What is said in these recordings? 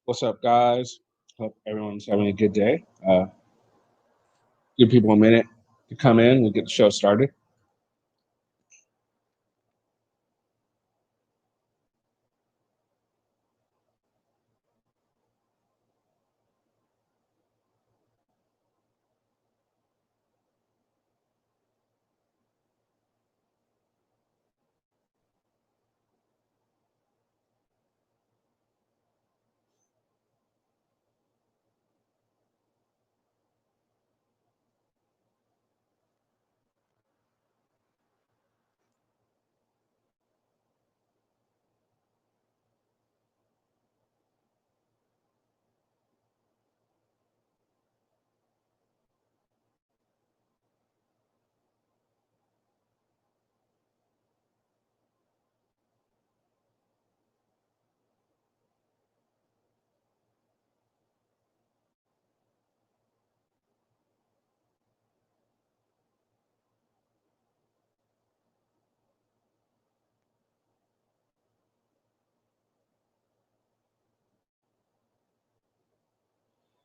What's up, guys? Hope everyone's having a good day. Give people a minute to come in. We'll get the show started.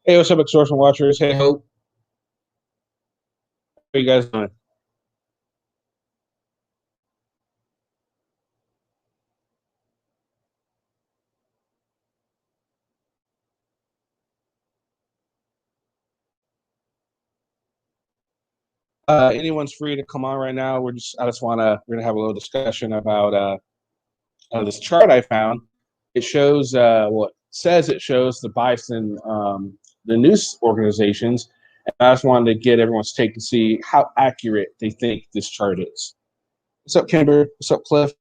Hey, what's up, Extortion Watchers? Hey, Hope. How you guys doing? Anyone's free to come on right now. We're gonna have a little discussion about this chart I found. It shows it shows the bias in the news organizations. And I just wanted to get everyone's take to see how accurate they think this chart is. What's up, Kimber? What's up, Cliff?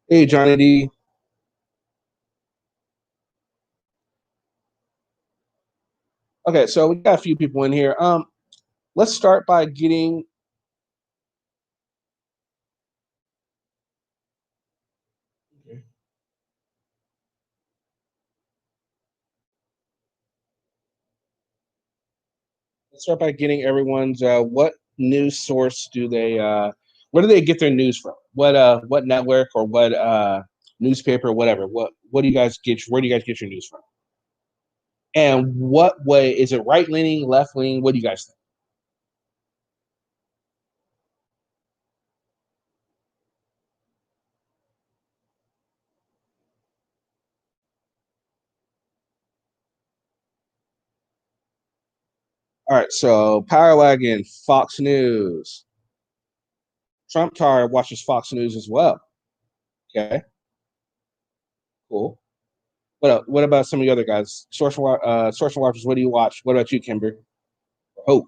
Hey, Johnny D. Okay, so we got a few people in here. Let's start by getting. Okay. Let's start by getting everyone's. What news source do they? Where do they get their news from? What network or what newspaper, or whatever? What do you guys get? Where do you guys get your news from? And what way is it? Right leaning, left leaning? What do you guys think? All right, so Power Wagon, Fox News. Trump Tar watches Fox News as well. Okay, cool. What about some of the other guys? Source watchers. What do you watch? What about you, Kimber? Oh,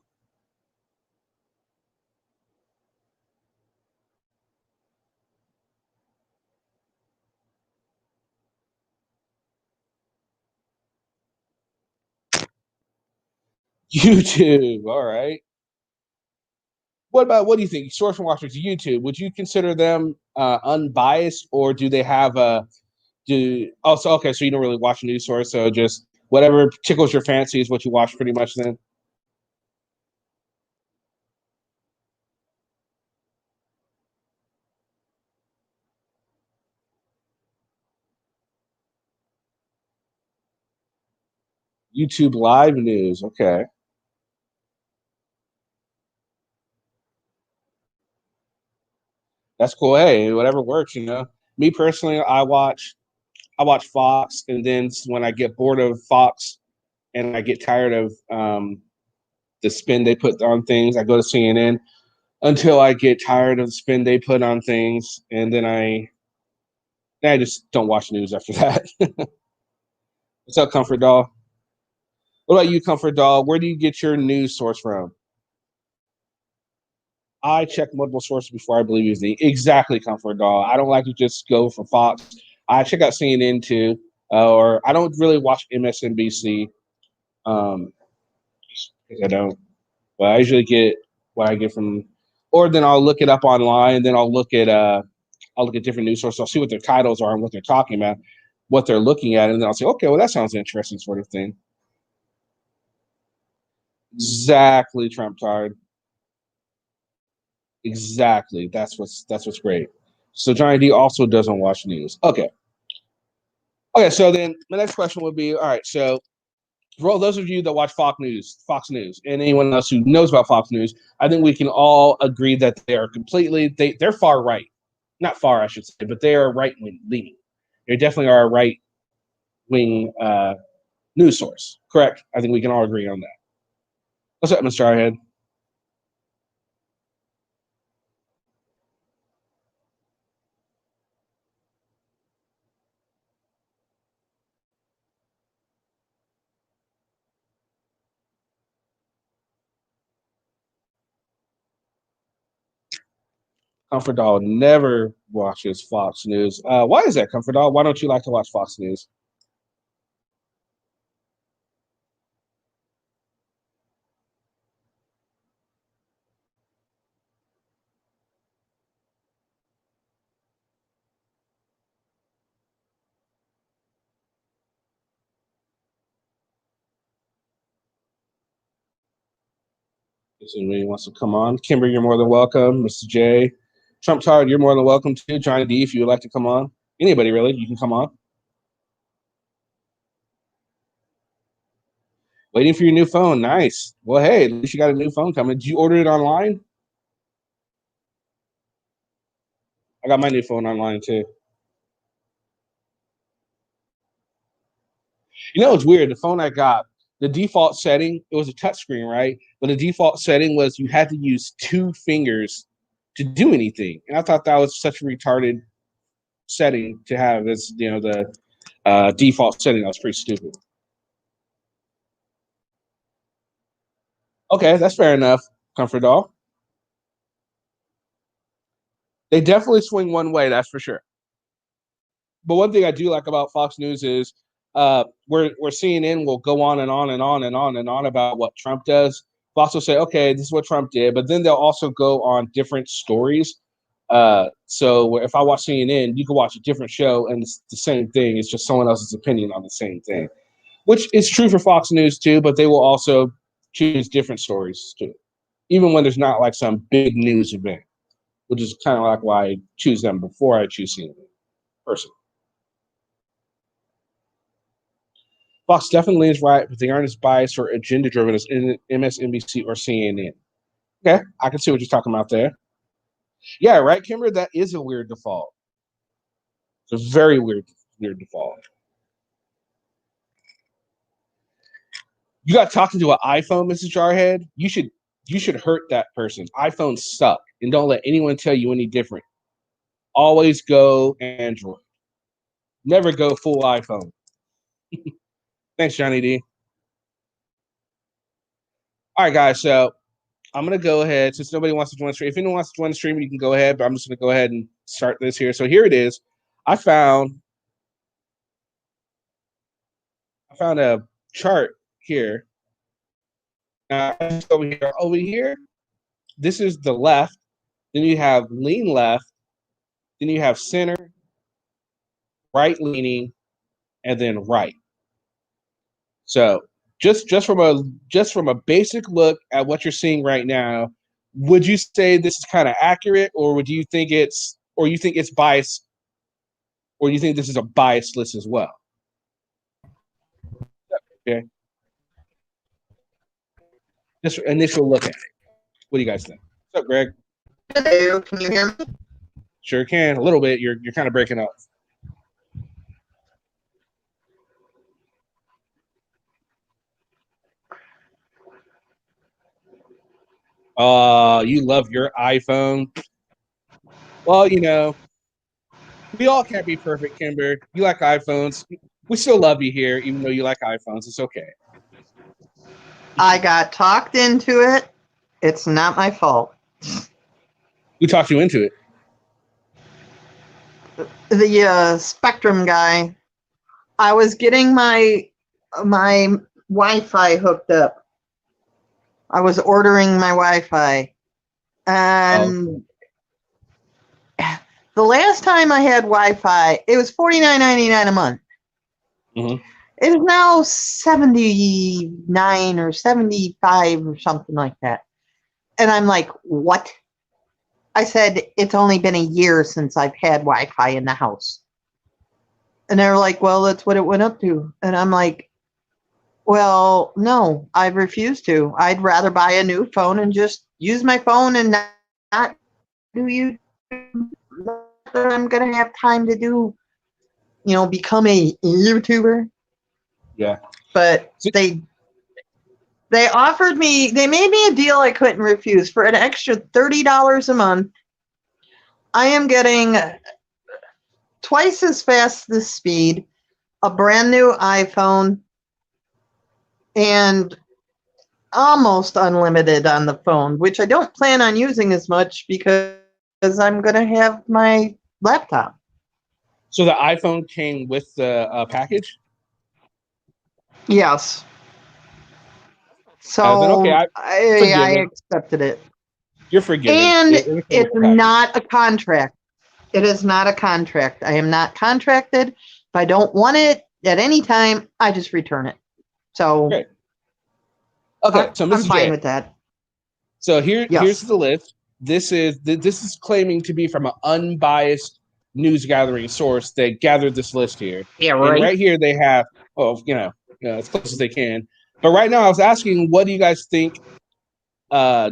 YouTube. All right. What do you think? Source watchers, YouTube. Would you consider them unbiased, or do they have a do? Also, okay, so you don't really watch a news source, so just whatever tickles your fancy is what you watch, pretty much. Then YouTube live news. Okay, that's cool. Hey, whatever works. Me personally, I watch Fox, and then when I get bored of Fox and I get tired of the spin they put on things, I go to CNN until I get tired of the spin they put on things, and then I just don't watch news after that. What's up, Comfort Doll? What about you, Comfort Doll? Where do you get your news source from? I check multiple sources before I believe anything. Exactly, Comfort Doll. I don't like to just go for Fox. I check out CNN too, or I don't really watch MSNBC. Um, because I don't. But I usually get what I get from, or then I'll look it up online. And then I'll look at different news sources. I'll see what their titles are and what they're talking about, what they're looking at, and then I'll say, okay, well that sounds interesting, sort of thing. Exactly, Trump tired. Exactly. That's what's great. So Johnny D also doesn't watch news. Okay. Okay. So then the next question would be, all right. So for all those of you that watch Fox News, and anyone else who knows about Fox News, I think we can all agree that they are they're far right, not far, I should say, but they are right wing leaning. They definitely are a right wing news source. Correct. I think we can all agree on that. What's up, Mr. Arhead? Comfort Doll never watches Fox News. Why is that, Comfort Doll? Why don't you like to watch Fox News? If anybody wants to come on, Kimber, you're more than welcome. Mr. J, Trump Tard, you're more than welcome too. Johnny D, if you would like to come on, anybody really, you can come on. Waiting for your new phone. Nice. Well, hey, at least you got a new phone coming. Did you order it online? I got my new phone online too. You know, it's weird. The phone I got, the default setting, it was a touchscreen, right? But the default setting was you had to use two fingers to do anything. And I thought that was such a retarded setting to have as, the default setting. That was pretty stupid. Okay, that's fair enough, Comfort Doll. They definitely swing one way, that's for sure. But one thing I do like about Fox News is where CNN will go on and on and on and on and on about what Trump does. Fox will say, okay, this is what Trump did, but then they'll also go on different stories. So if I watch CNN, you can watch a different show and it's the same thing. It's just someone else's opinion on the same thing, which is true for Fox News too. But they will also choose different stories too, even when there's not like some big news event, which is kind of like why I choose them before I choose CNN personally. Fox definitely leans right, but they aren't as biased or agenda driven as MSNBC or CNN. Okay, I can see what you're talking about there. Yeah, right, Kimber. That is a weird default. It's a very weird default. You got talking to an iPhone, Mrs. Jarhead. You should hurt that person. iPhones suck, and don't let anyone tell you any different. Always go Android. Never go full iPhone. Thanks, Johnny D. All right, guys. So I'm gonna go ahead since nobody wants to join the stream. If anyone wants to join the stream, you can go ahead. But I'm just gonna go ahead and start this here. So here it is. I found a chart here. Now over here. This is the left. Then you have lean left. Then you have center, right leaning, and then right. So just from a basic look at what you're seeing right now, would you say this is kind of accurate, or would you think it's biased, or you think this is a biased list as well? Okay, just initial look at it. What do you guys think? What's up, Greg? Hello, can you hear me? Sure can. A little bit. You're kind of breaking up. You love your iPhone. Well, we all can't be perfect, Kimber. You like iPhones. We still love you here, even though you like iPhones. It's okay. I got talked into it. It's not my fault. Who talked you into it? The Spectrum guy. I was getting my Wi-Fi hooked up. I was ordering my Wi-Fi, and the last time I had Wi-Fi, it was $49.99 a month. Mm-hmm. It is now 79 or 75 or something like that. And I'm like, what? I said, it's only been a year since I've had Wi-Fi in the house. And they were like, well, that's what it went up to. And I'm like, well, no, I refuse to. I'd rather buy a new phone and just use my phone and not do you. I'm going to have time to do, become a YouTuber. Yeah. But they offered me, they made me a deal I couldn't refuse. For an extra $30 a month, I am getting twice as fast the speed, a brand new iPhone, and almost unlimited on the phone, which I don't plan on using as much because I'm going to have my laptop. So the iPhone came with the package? Yes. So Okay, I accepted it. You're forgiven. And it's not a contract. It is not a contract. I am not contracted. If I don't want it at any time, I just return it. So okay, so I'm fine with that. So here's the list. This is claiming to be from an unbiased news gathering source that gathered this list here. Yeah, right. And right here they have, as close as they can. But right now I was asking, what do you guys think?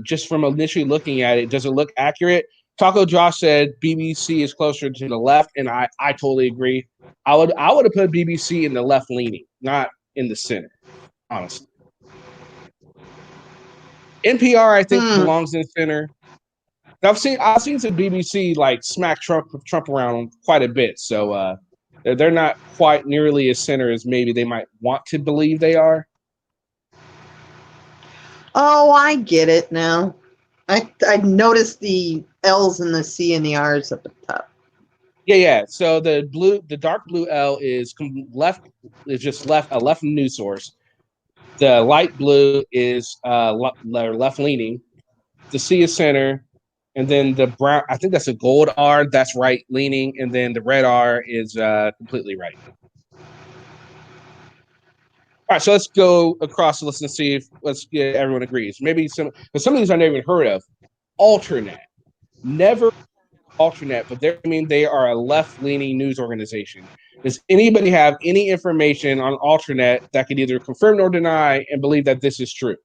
Just from initially looking at it, does it look accurate? Taco Josh said BBC is closer to the left, and I totally agree. I would have put BBC in the left leaning, not in the center, honestly. NPR, I think, belongs in the center. I've seen some BBC like smack Trump around quite a bit, so they're not quite nearly as center as maybe they might want to believe they are. Oh, I get it now. I noticed the L's and the C and the R's at the top. Yeah. So the dark blue L is left. Is just a left news source. The light blue is left leaning. The C is center, and then the brown. I think that's a gold R. That's right leaning, and then the red R is completely right. All right, so let's go across the list and see if everyone agrees. Maybe some of these I never even heard of. Alternet, never Alternet, but they are a left-leaning news organization. Does anybody have any information on Alternet that could either confirm or deny and believe that this is true?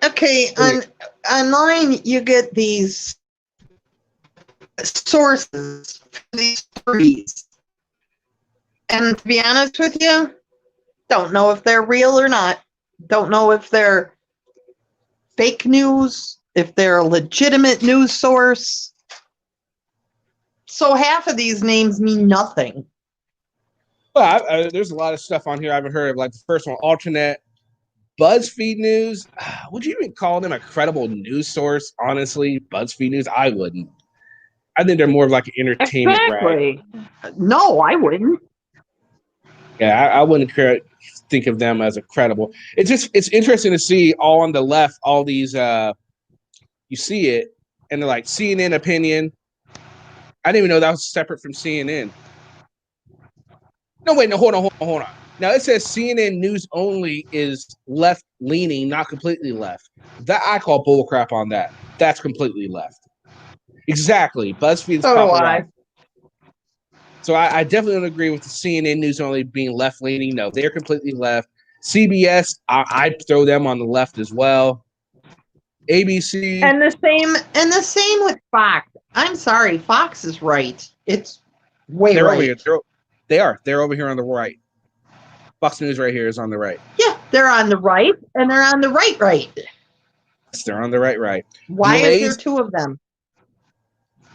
Okay, online you get these sources for these stories. And to be honest with you, don't know if they're real or not. Don't know if they're fake news, if they're a legitimate news source. So half of these names mean nothing. Well, there's a lot of stuff on here I haven't heard of, like the first one, Alternet. BuzzFeed News, would you even call them a credible news source? Honestly, BuzzFeed News, I wouldn't. I think they're more of like an entertainment rag. No, I wouldn't. Yeah, I wouldn't think of them as a credible. It's interesting to see all on the left, all these you see it, and they're like CNN opinion. I didn't even know that was separate from CNN. No, wait, no, hold on. Now it says CNN News only is left leaning, not completely left. That I call bullcrap on that. That's completely left. Exactly. BuzzFeed is top left. So I definitely don't agree with the CNN News only being left leaning. No, they're completely left. CBS, I'd throw them on the left as well. ABC and the same with Fox. I'm sorry, Fox is right. It's way they're right. Over here. They're over here on the right. Fox News right here is on the right. Yeah, they're on the right, and they're on the right. Yes, they're on the right. Why is there two of them?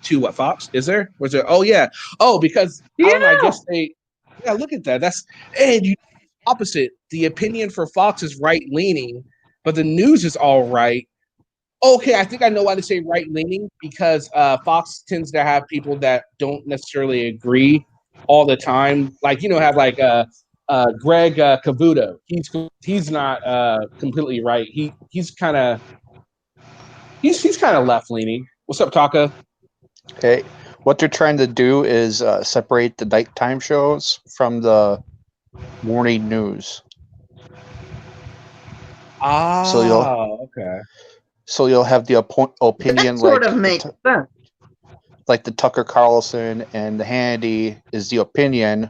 Two what, Fox? Is there? Was there? Oh yeah. Oh, because I guess look at that. And opposite. The opinion for Fox is right leaning, but the news is all right. Okay, I think I know why they say right leaning, because Fox tends to have people that don't necessarily agree all the time. Like, have like Greg Cavuto. He's not completely right. He's kind of left leaning. What's up, Taka? Hey, What they're trying to do is separate the nighttime shows from the morning news. Okay. So you'll have the opinion That sort like of makes sense. like the Tucker Carlson and the Hannity is the opinion,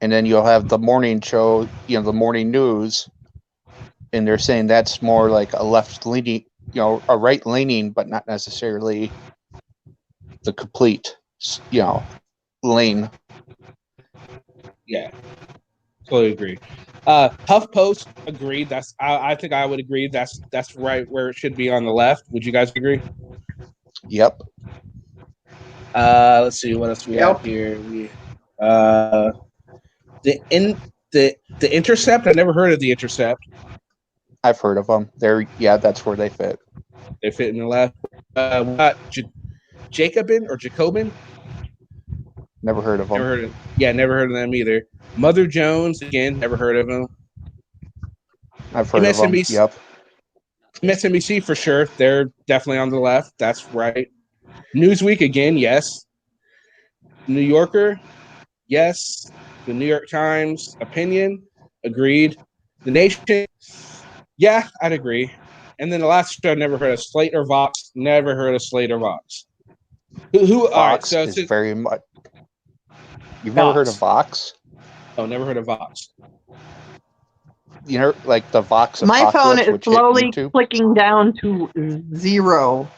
and then you'll have the morning show, the morning news, and they're saying that's more like a left leaning, a right leaning, but not necessarily the complete, lane. Yeah, totally agree. HuffPost agreed. I think I would agree. That's right where it should be on the left. Would you guys agree? Yep. Let's see what else we have here. The Intercept. I never heard of the Intercept. I've heard of them. That's where they fit. They fit in the left. What Jacobin? Never heard of them. Never heard of them either. Mother Jones, again, never heard of them. I've heard of them. Yep. MSNBC for sure. They're definitely on the left. That's right. Newsweek again, yes. New Yorker, yes. The New York Times, opinion, agreed. The Nation, yeah, I'd agree. And then the last show, never heard of Slate or Vox. Never heard of Slate or Vox. Who? Vox all right, is very much. You've never heard of Vox? Oh, never heard of Vox. Like the Vox My phone apocalypse, is slowly clicking down to 0.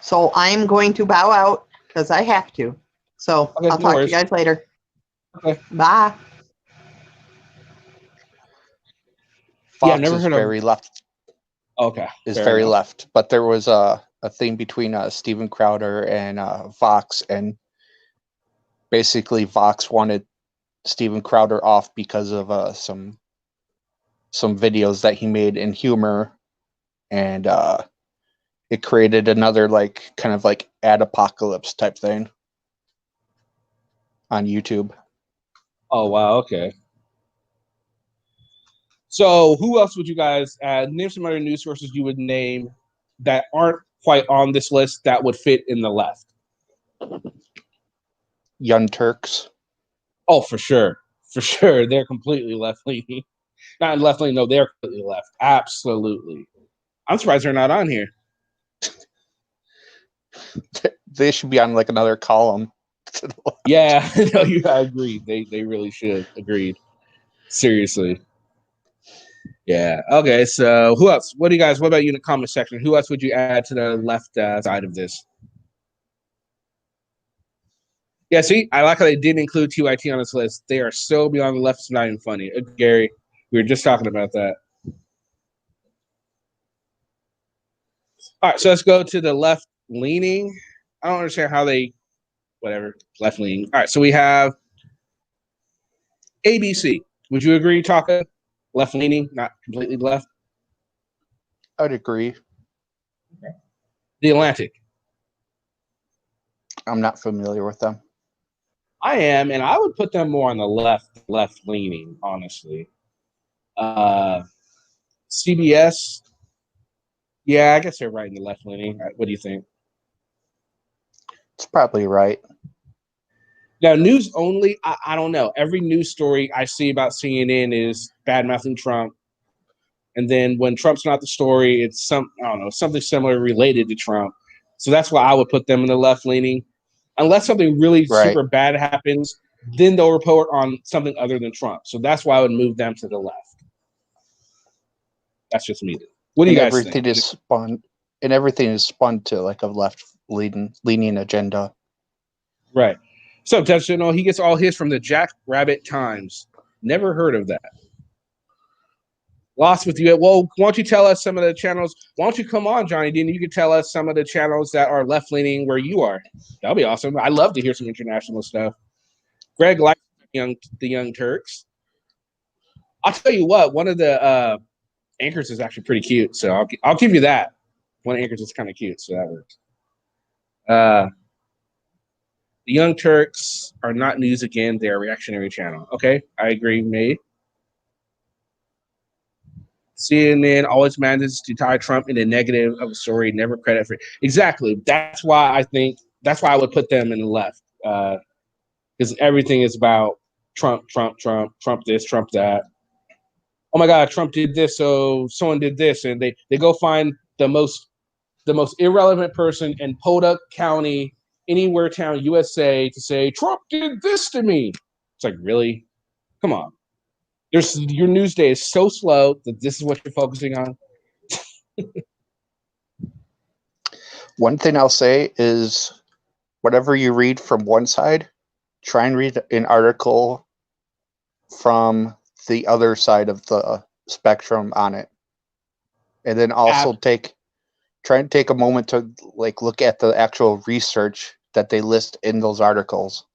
So I'm going to bow out because I have to. So I'll talk to you guys later. Okay. Bye. Fox never heard very left. Okay. Is very left. But there was a thing between Steven Crowder and Vox, and basically Vox wanted Steven Crowder off because of some videos that he made in humor, and it created another kind of ad apocalypse type thing on YouTube. Oh wow, okay. So who else would you guys name some other news sources you would name that aren't quite on this list that would fit in the left? Young Turks. Oh, for sure. For sure. They're completely left-leaning. Not left-leaning, no, they're completely left. Absolutely. I'm surprised they're not on here. They should be on another column. Yeah, no, I agree. They really should. Agreed. Seriously. Yeah. Okay. So who else? What about you in the comment section? Who else would you add to the left side of this? Yeah. See, I like how they didn't include TYT on this list. They are so beyond the left. It's not even funny. Gary, we were just talking about that. All right. So let's go to the left leaning. I don't understand how left leaning. All right. So we have ABC. Would you agree, Taka? Left leaning, not completely left. I'd agree. Okay. The Atlantic. I'm not familiar with them. I am, and I would put them more on the left leaning, honestly. CBS. Yeah, I guess they're right in the left leaning. What do you think? It's probably right. Now, news only, I don't know. Every news story I see about CNN is bad-mouthing Trump. And then when Trump's not the story, it's something similar related to Trump. So that's why I would put them in the left-leaning. Unless something really super bad happens, then they'll report on something other than Trump. So that's why I would move them to the left. That's just me. What do you guys think? Everything is spun to a left-leaning agenda. Right. So, he gets all his from the Jack Rabbit Times. Never heard of that. Lost with you. Well, why don't you tell us some of the channels? Why don't you come on, Johnny Dean? You could tell us some of the channels that are left-leaning where you are. That'll be awesome. I love to hear some international stuff. Greg likes the Young Turks. I'll tell you what. One of the anchors is actually pretty cute, so I'll give you that. One of the anchors is kind of cute, so that works. The Young Turks are not news again. They're a reactionary channel. Okay, I agree, May. CNN always manages to tie Trump in the negative of a story, never credit for it. Exactly. That's why I think that's why I would put them in the left, because everything is about Trump, Trump, Trump, Trump this, Trump that. Oh my God, Trump did this, so someone did this, and they go find the most irrelevant person in Podunk County, anywhere town, USA, to say Trump did this to me. It's like, really? Come on. Your news day is so slow that this is what you're focusing on. One thing I'll say is, whatever you read from one side, try and read an article from the other side of the spectrum on it, and then also try and take a moment to look at the actual research that they list in those articles.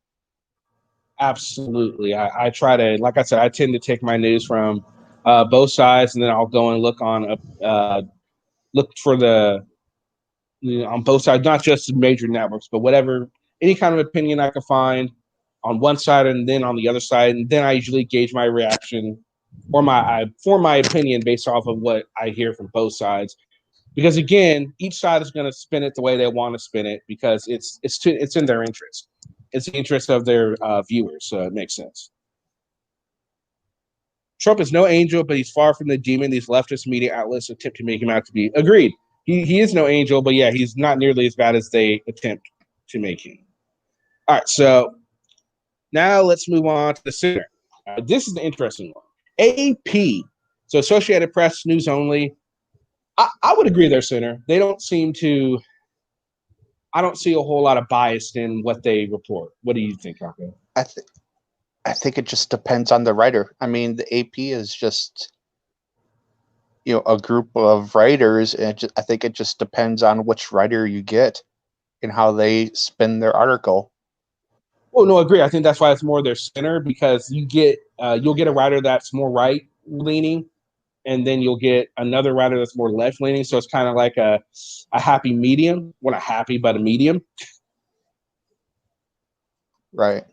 Absolutely. I try to, like I said, I tend to take my news from both sides, and then I'll go and look on look for on both sides, not just major networks, but whatever, any kind of opinion I can find on one side and then on the other side, and then I usually gauge my reaction or my opinion based off of what I hear from both sides. Because again, each side is going to spin it the way they want to spin it, because it's in their interest. It's the interest of their viewers, so it makes sense. Trump is no angel, but he's far from the demon these leftist media outlets attempt to make him out to be. Agreed. He is no angel, but yeah, he's not nearly as bad as they attempt to make him. All right, so now let's move on to the center. This is the interesting one. AP, so Associated Press, news only. I would agree they're center. They don't seem to. I don't see a whole lot of bias in what they report. What do you think, Rocco? I think it just depends on the writer. I mean, the AP is just a group of writers, and I think it just depends on which writer you get and how they spin their article. Well, no, I agree. I think that's why it's more their center, because you'll get a writer that's more right leaning, and then you'll get another writer that's more left leaning. So it's kind of like a happy medium. Well, not happy, but a medium. Right.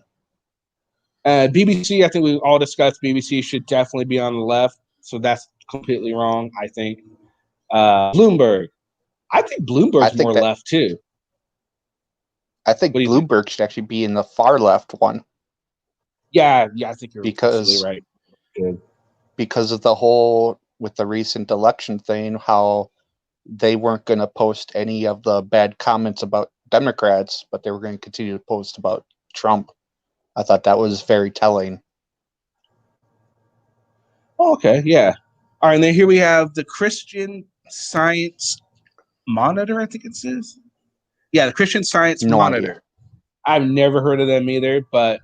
BBC, I think we all discussed BBC should definitely be on the left. So that's completely wrong, I think. Bloomberg. I think Bloomberg's more left too. I think Bloomberg should actually be in the far left one. Yeah, I think you're absolutely right. Good. Because of the whole, with the recent election thing, how they weren't going to post any of the bad comments about Democrats, but they were going to continue to post about Trump. I thought that was very telling. Oh, okay, yeah. All right, and then here we have the Christian Science Monitor, I think it says. Yeah, the Christian Science Monitor. Idea. I've never heard of them either, but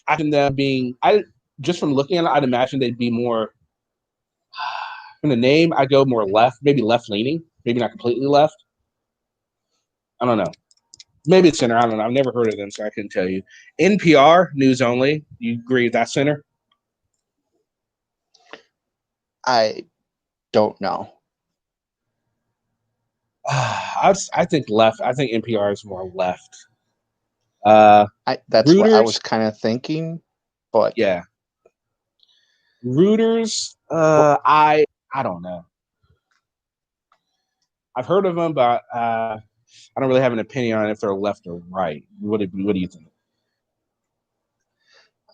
I can them being, just from looking at it, I'd imagine they'd be more, from the name, I go more left, maybe left leaning, maybe not completely left. I don't know. Maybe it's center. I don't know. I've never heard of them, so I couldn't tell you. NPR, news only. You agree with that center? I don't know. I think left. I think NPR is more left. That's Reuters, what I was kind of thinking, but yeah. Reuters, I don't know. I've heard of them, but I don't really have an opinion on if they're left or right. What do you think?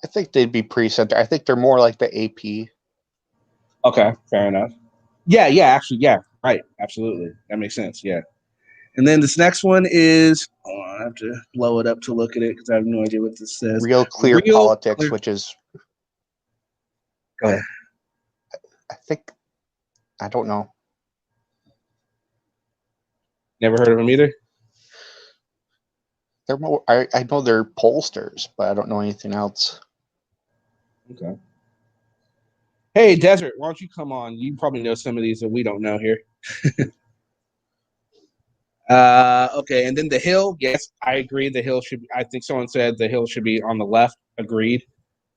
I think they'd be pretty center. I think they're more like the AP. Okay, fair enough. Yeah, actually, yeah, right, absolutely. That makes sense, yeah. And then this next one is, I have to blow it up to look at it because I have no idea what this says. Real Clear Politics, which is... Go ahead. I don't know. Never heard of them either? They're more. I know they're pollsters, but I don't know anything else. Okay. Hey, Desert, why don't you come on? You probably know some of these that we don't know here. Okay, and then The Hill. Yes, I agree. The Hill should. I think someone said The Hill should be on the left. Agreed.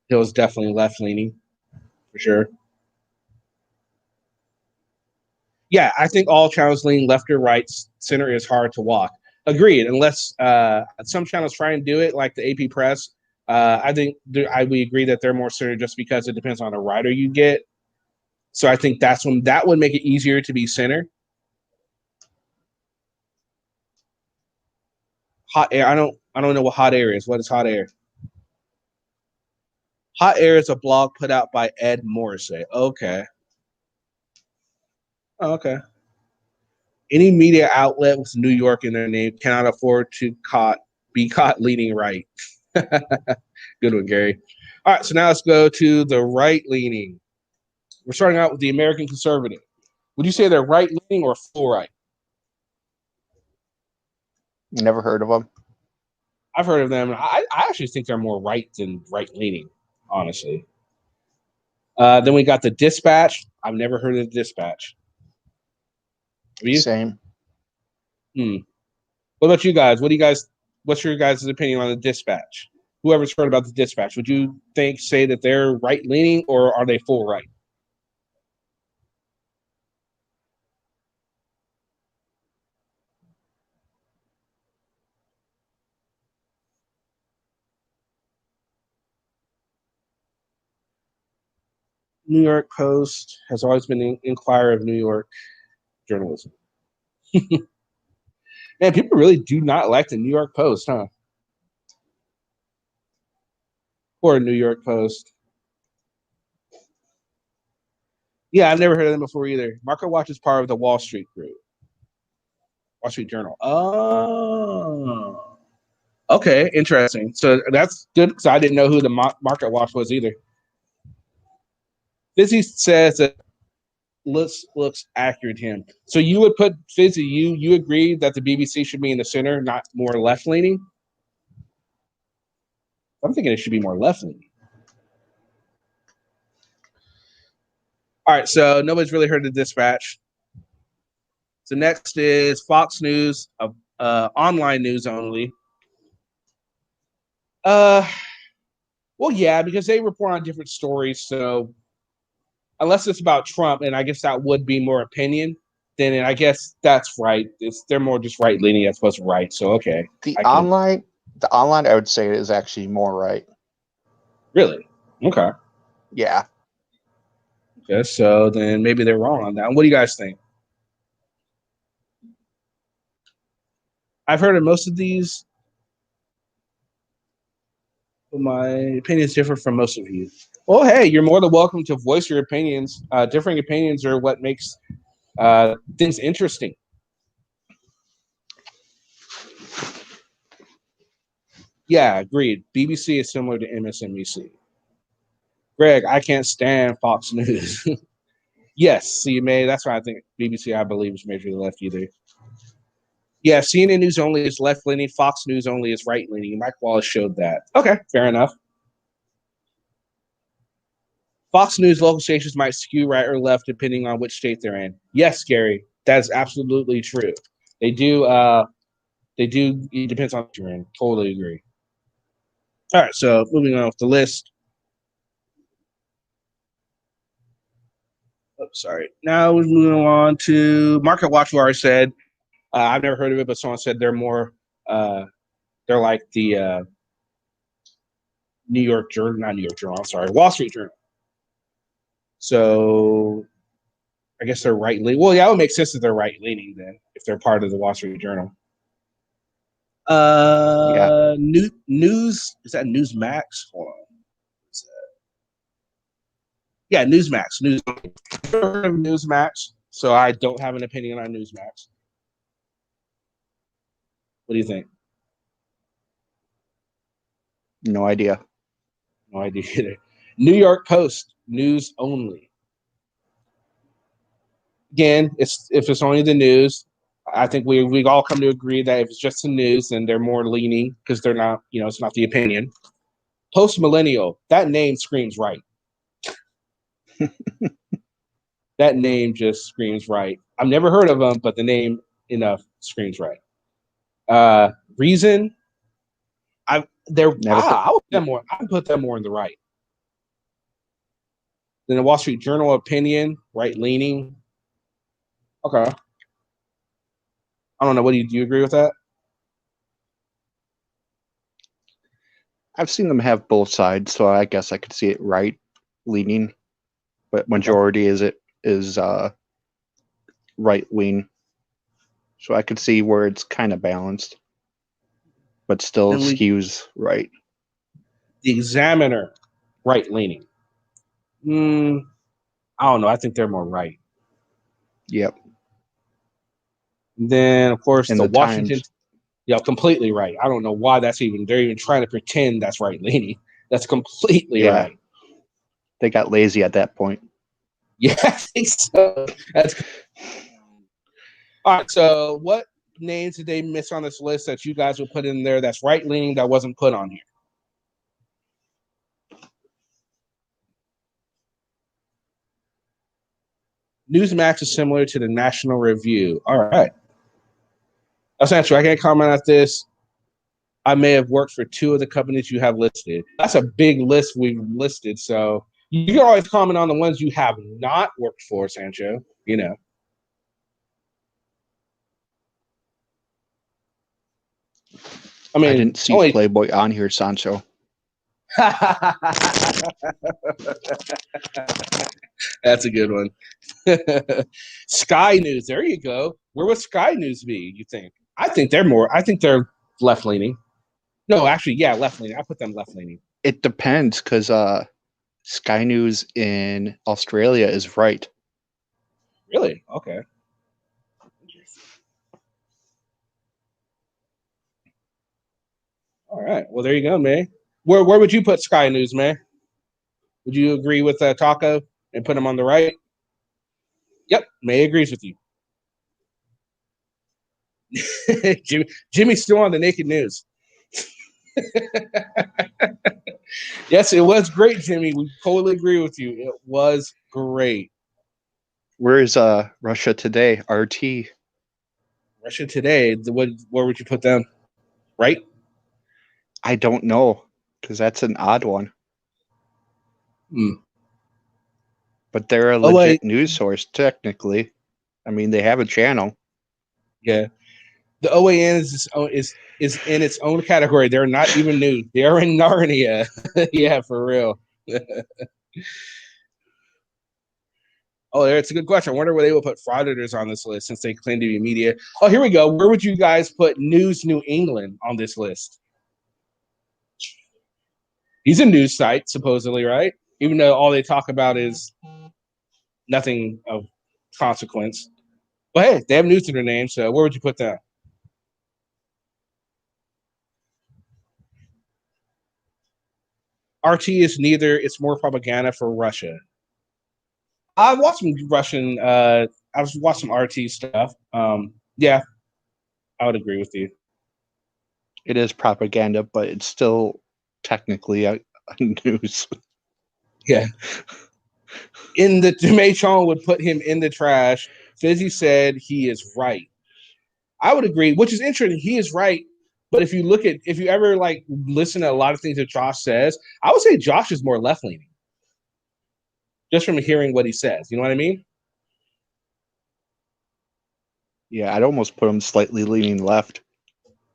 Hill is definitely left leaning, for sure. Yeah, I think all channels lean left or right. Center is hard to walk. Agreed. Unless some channels try and do it, like the AP Press. I think we agree that they're more center just because it depends on the writer you get. So I think that would make it easier to be center. Hot air. I don't know what hot air is. What is hot air? Hot air is a blog put out by Ed Morrissey. Okay. Oh, okay. Any media outlet with New York in their name cannot afford to be caught leaning right. Good one, Gary. All right, so now let's go to the right leaning. We're starting out with the American Conservative. Would you say they're right leaning or full right? Never heard of them. I've heard of them. I actually think they're more right than right leaning, honestly. Then we got the Dispatch. I've never heard of the Dispatch. Have you? Same. What about you guys? What's your guys' opinion on the Dispatch? Whoever's heard about the Dispatch, would you say that they're right leaning or are they full right? New York Post has always been an inquirer of New York journalism. Man, people really do not like the New York Post, huh? Or New York Post. Yeah, I've never heard of them before either. Market Watch is part of the Wall Street Group. Wall Street Journal. Oh. Okay, interesting. So that's good because I didn't know who the Market Watch was either. Fizzy says that looks accurate to him. So you would put Fizzy, you agree that the BBC should be in the center, not more left leaning? I'm thinking it should be more left leaning. All right, so nobody's really heard of Dispatch. So next is Fox News, online news only. Well, yeah, because they report on different stories. So unless it's about Trump, and I guess that would be more opinion, then I guess that's right. They're more just right leaning as opposed to right. So okay. The online, I would say is actually more right. Really? Okay. Yeah. Okay, so then maybe they're wrong on that. What do you guys think? I've heard of most of these, but my opinion is different from most of you. Well, hey, you're more than welcome to voice your opinions. Differing opinions are what makes things interesting. Yeah, agreed. BBC is similar to MSNBC. Greg, I can't stand Fox News. Yes, CMA. That's why I think BBC, I believe, is majorly left either. Yeah, CNN News only is left leaning. Fox News only is right leaning. Mike Wallace showed that. Okay, fair enough. Fox News local stations might skew right or left depending on which state they're in. Yes, Gary, that is absolutely true. They do. They do. It depends on what you're in. Totally agree. All right, so moving on with the list. Oh, sorry. Now we're moving on to Market Watch, where I said I've never heard of it, but someone said they're more. They're like the New York Journal, not New York Journal. I'm sorry, Wall Street Journal. So I guess they're right leaning. Well, yeah, it would make sense that they're right leaning then if they're part of the Wall Street Journal. Yeah. News is that Newsmax? Hold on. Yeah, Newsmax. Newsmax. So I don't have an opinion on Newsmax. What do you think? No idea. No idea either. New York Post, news only. Again, if it's only the news, I think we all come to agree that if it's just the news, then they're more leaning because they're not, it's not the opinion. Post millennial, that name screams right. That name just screams right. I've never heard of them, but the name enough screams right. Reason, I would put them more in the right. Then the Wall Street Journal opinion, right leaning. Okay. I don't know. Do you agree with that? I've seen them have both sides, so I guess I could see it right leaning, but majority is right wing. So I could see where it's kind of balanced. but still Then skews right. The Examiner, right leaning. I don't know. I think they're more right. Yep. And then, of course, And the the Washington. Times. Yeah, completely right. I don't know why they're even trying to pretend that's right leaning. That's completely right. They got lazy at that point. Yeah, I think so. That's all right. So, what names did they miss on this list that you guys would put in there that's right leaning that wasn't put on here? Newsmax is similar to the National Review. All right. Essentially, I can't comment on this. I may have worked for 2 of the companies you have listed. That's a big list we've listed. So you can always comment on the ones you have not worked for, Sancho. You know. I mean, I didn't see Playboy on here, Sancho. That's a good one. Sky News. There you go. Where would Sky News be, you think? I think they're left leaning. No, actually, yeah, left leaning. I put them left leaning. It depends, because Sky News in Australia is right. Really? Okay. All right. Well, there you go, May. Where would you put Sky News, May? Would you agree with Taco and put him on the right? Yep, May agrees with you. Jimmy's still on the Naked News. Yes, it was great, Jimmy. We totally agree with you. It was great. Where is Russia Today? RT. Russia Today. Where would you put them? Right? I don't know, because that's an odd one. But they're a legit news source, technically. I mean, they have a channel. Yeah. The OAN is in its own category. They're not even news. They are in Narnia. Yeah, for real. Oh, it's a good question. I wonder where they would put frauditors on this list since they claim to be media. Oh, here we go. Where would you guys put News New England on this list? He's a news site, supposedly, right? Even though all they talk about is nothing of consequence. But hey, they have news to their name, so where would you put that? RT is neither. It's more propaganda for Russia. I've watched some Russian. I've watched some RT stuff. Yeah, I would agree with you. It is propaganda, but it's still technically a news. Yeah. In the May Chong would put him in the trash. Fizzy said he is right. I would agree, which is interesting. He is right. But if you ever like listen to a lot of things that Josh says, I would say Josh is more left leaning. Just from hearing what he says. You know what I mean? Yeah, I'd almost put him slightly leaning left.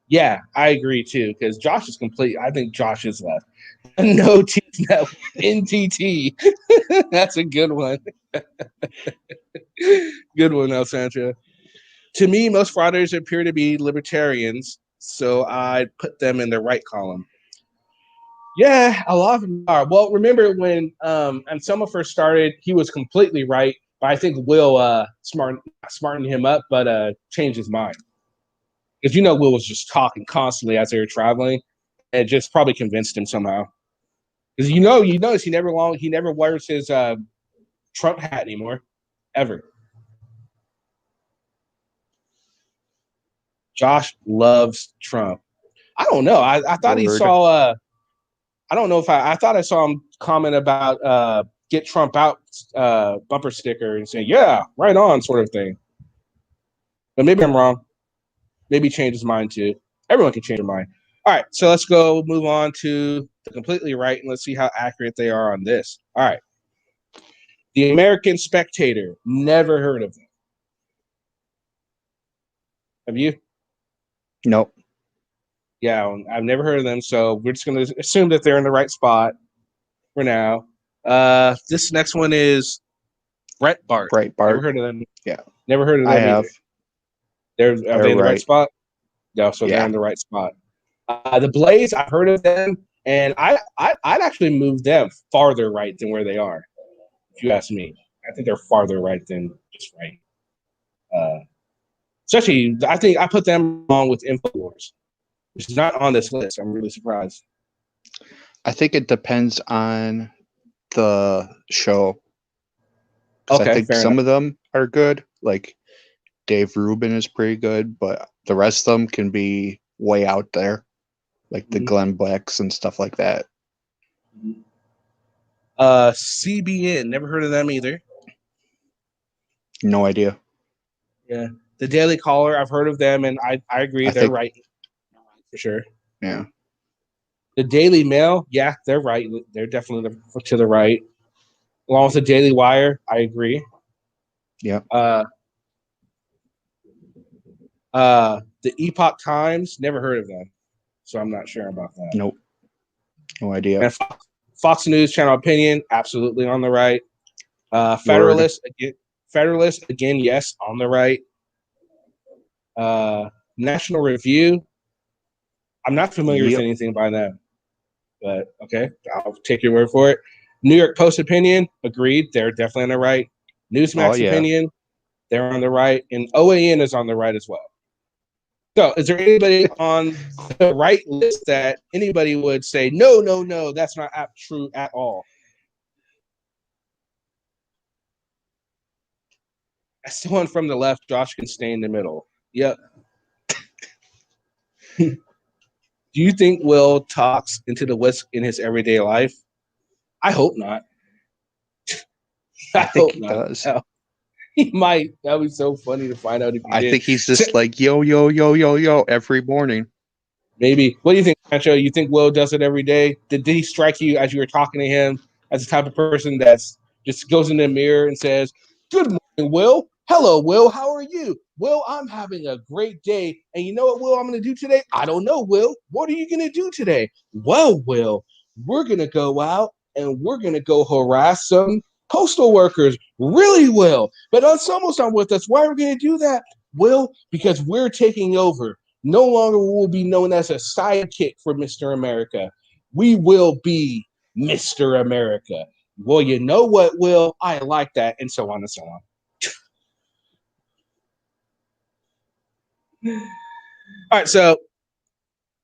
Yeah, I agree too, because Josh is complete. I think Josh is left. No teeth network, NTT. That's a good one. Good one, El Sancho. To me, most frauders appear to be libertarians, so I put them in the right column. Yeah, a lot of them are. Well, remember when Anselmo first started, he was completely right, but I think Will smartened him up, but changed his mind. Because Will was just talking constantly as they were traveling, and it just probably convinced him somehow. Because you notice he never wears his Trump hat anymore, ever. Josh loves Trump. I don't know. I thought he saw. I don't know if I thought I saw him comment about get Trump out bumper sticker and saying, yeah, right on, sort of thing. But maybe I'm wrong. Maybe change his mind too. Everyone can change their mind. All right, so let's go move on to the completely right, and let's see how accurate they are on this. All right. The American Spectator. Never heard of them. Have you? Nope. Yeah, I've never heard of them, so we're just going to assume that they're in the right spot for now. This next one is Breitbart. Never heard of them. Yeah. Never heard of them I have. either. Are they in the right spot? No, so they're in the right spot. The Blaze, I've heard of them, and I'd actually move them farther right than where they are. If you ask me, I think they're farther right than just right. Especially, I think I put them along with InfoWars, which is not on this list. I'm really surprised. I think it depends on the show. Because Okay, I think fair some enough. of them are good. Like Dave Rubin is pretty good, but the rest of them can be way out there. Like the Glenn Becks and stuff like that. CBN, never heard of them either. No idea. Yeah. The Daily Caller, I've heard of them, and I agree, they're right. For sure. Yeah. The Daily Mail, yeah, they're right. They're definitely to the right. Along with the Daily Wire, I agree. Yeah. The Epoch Times, never heard of them, so I'm not sure about that. Nope. No idea. And Fox News Channel Opinion, absolutely on the right. Federalist again, yes, on the right. National Review, I'm not familiar with anything by them, but okay, I'll take your word for it. New York Post Opinion, agreed, they're definitely on the right. Newsmax Opinion, they're on the right, and OAN is on the right as well. So, is there anybody on the right list that anybody would say, no, that's not true at all? That's the one from the left. Josh can stay in the middle. Yep. Do you think Will talks into the whisk in his everyday life? I hope not. I think he does. No. He might. That would be so funny to find out if he did. I think he's just like, yo, every morning. Maybe. What do you think, Pancho? You think Will does it every day? Did he strike you as you were talking to him as the type of person that's just goes in the mirror and says, "Good morning, Will. Hello, Will. How are you? Will, I'm having a great day. And you know what, Will, I'm going to do today? I don't know, Will. What are you going to do today? Well, Will, we're going to go out and we're going to go harass some postal workers. Really, Will. But it's almost not with us. Why are we going to do that? Will, because we're taking over. No longer will we be known as a sidekick for Mr. America. We will be Mr. America. Well, you know what, Will? I like that, and so on and so on. All right, so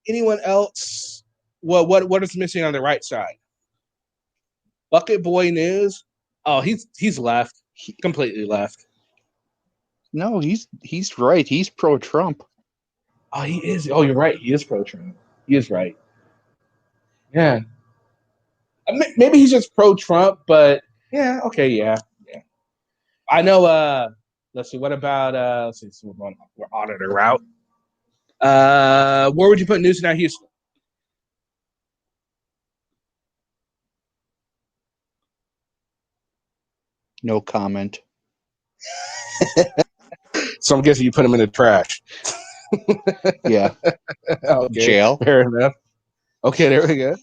anyone else? What is missing on the right side? Bucket Boy News. Oh, he's left. Completely left. No, he's right. He's pro-Trump. Oh, he is. Oh, you're right. He is pro-Trump. He is right. Yeah. Maybe he's just pro-Trump, but yeah, okay, yeah. I know. Let's see. What about? Let's see. So we're auditor route. Where would you put Newsom at Houston? No comment. So I'm guessing you put him in the trash. Yeah. Okay, jail. Fair enough. Okay, there we go.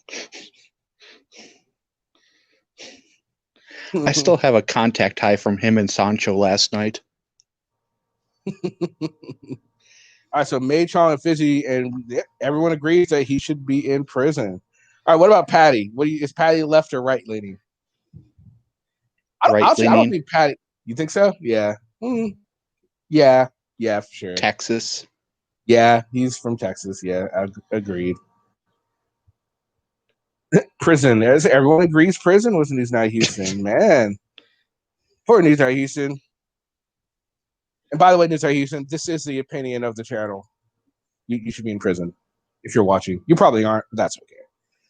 I still have a contact high from him and Sancho last night. All right, so Maychong and Fizzy, and everyone agrees that he should be in prison. All right, what about Patty? Is Patty left or right leaning? I don't think Patty. You think so? Yeah. Yeah, for sure. Texas. Yeah, he's from Texas. Yeah, agreed. Prison. Everyone agrees prison was News Night Houston. Man. For News Night Houston. And by the way, News Night Houston, this is the opinion of the channel. You should be in prison if you're watching. You probably aren't, but that's okay.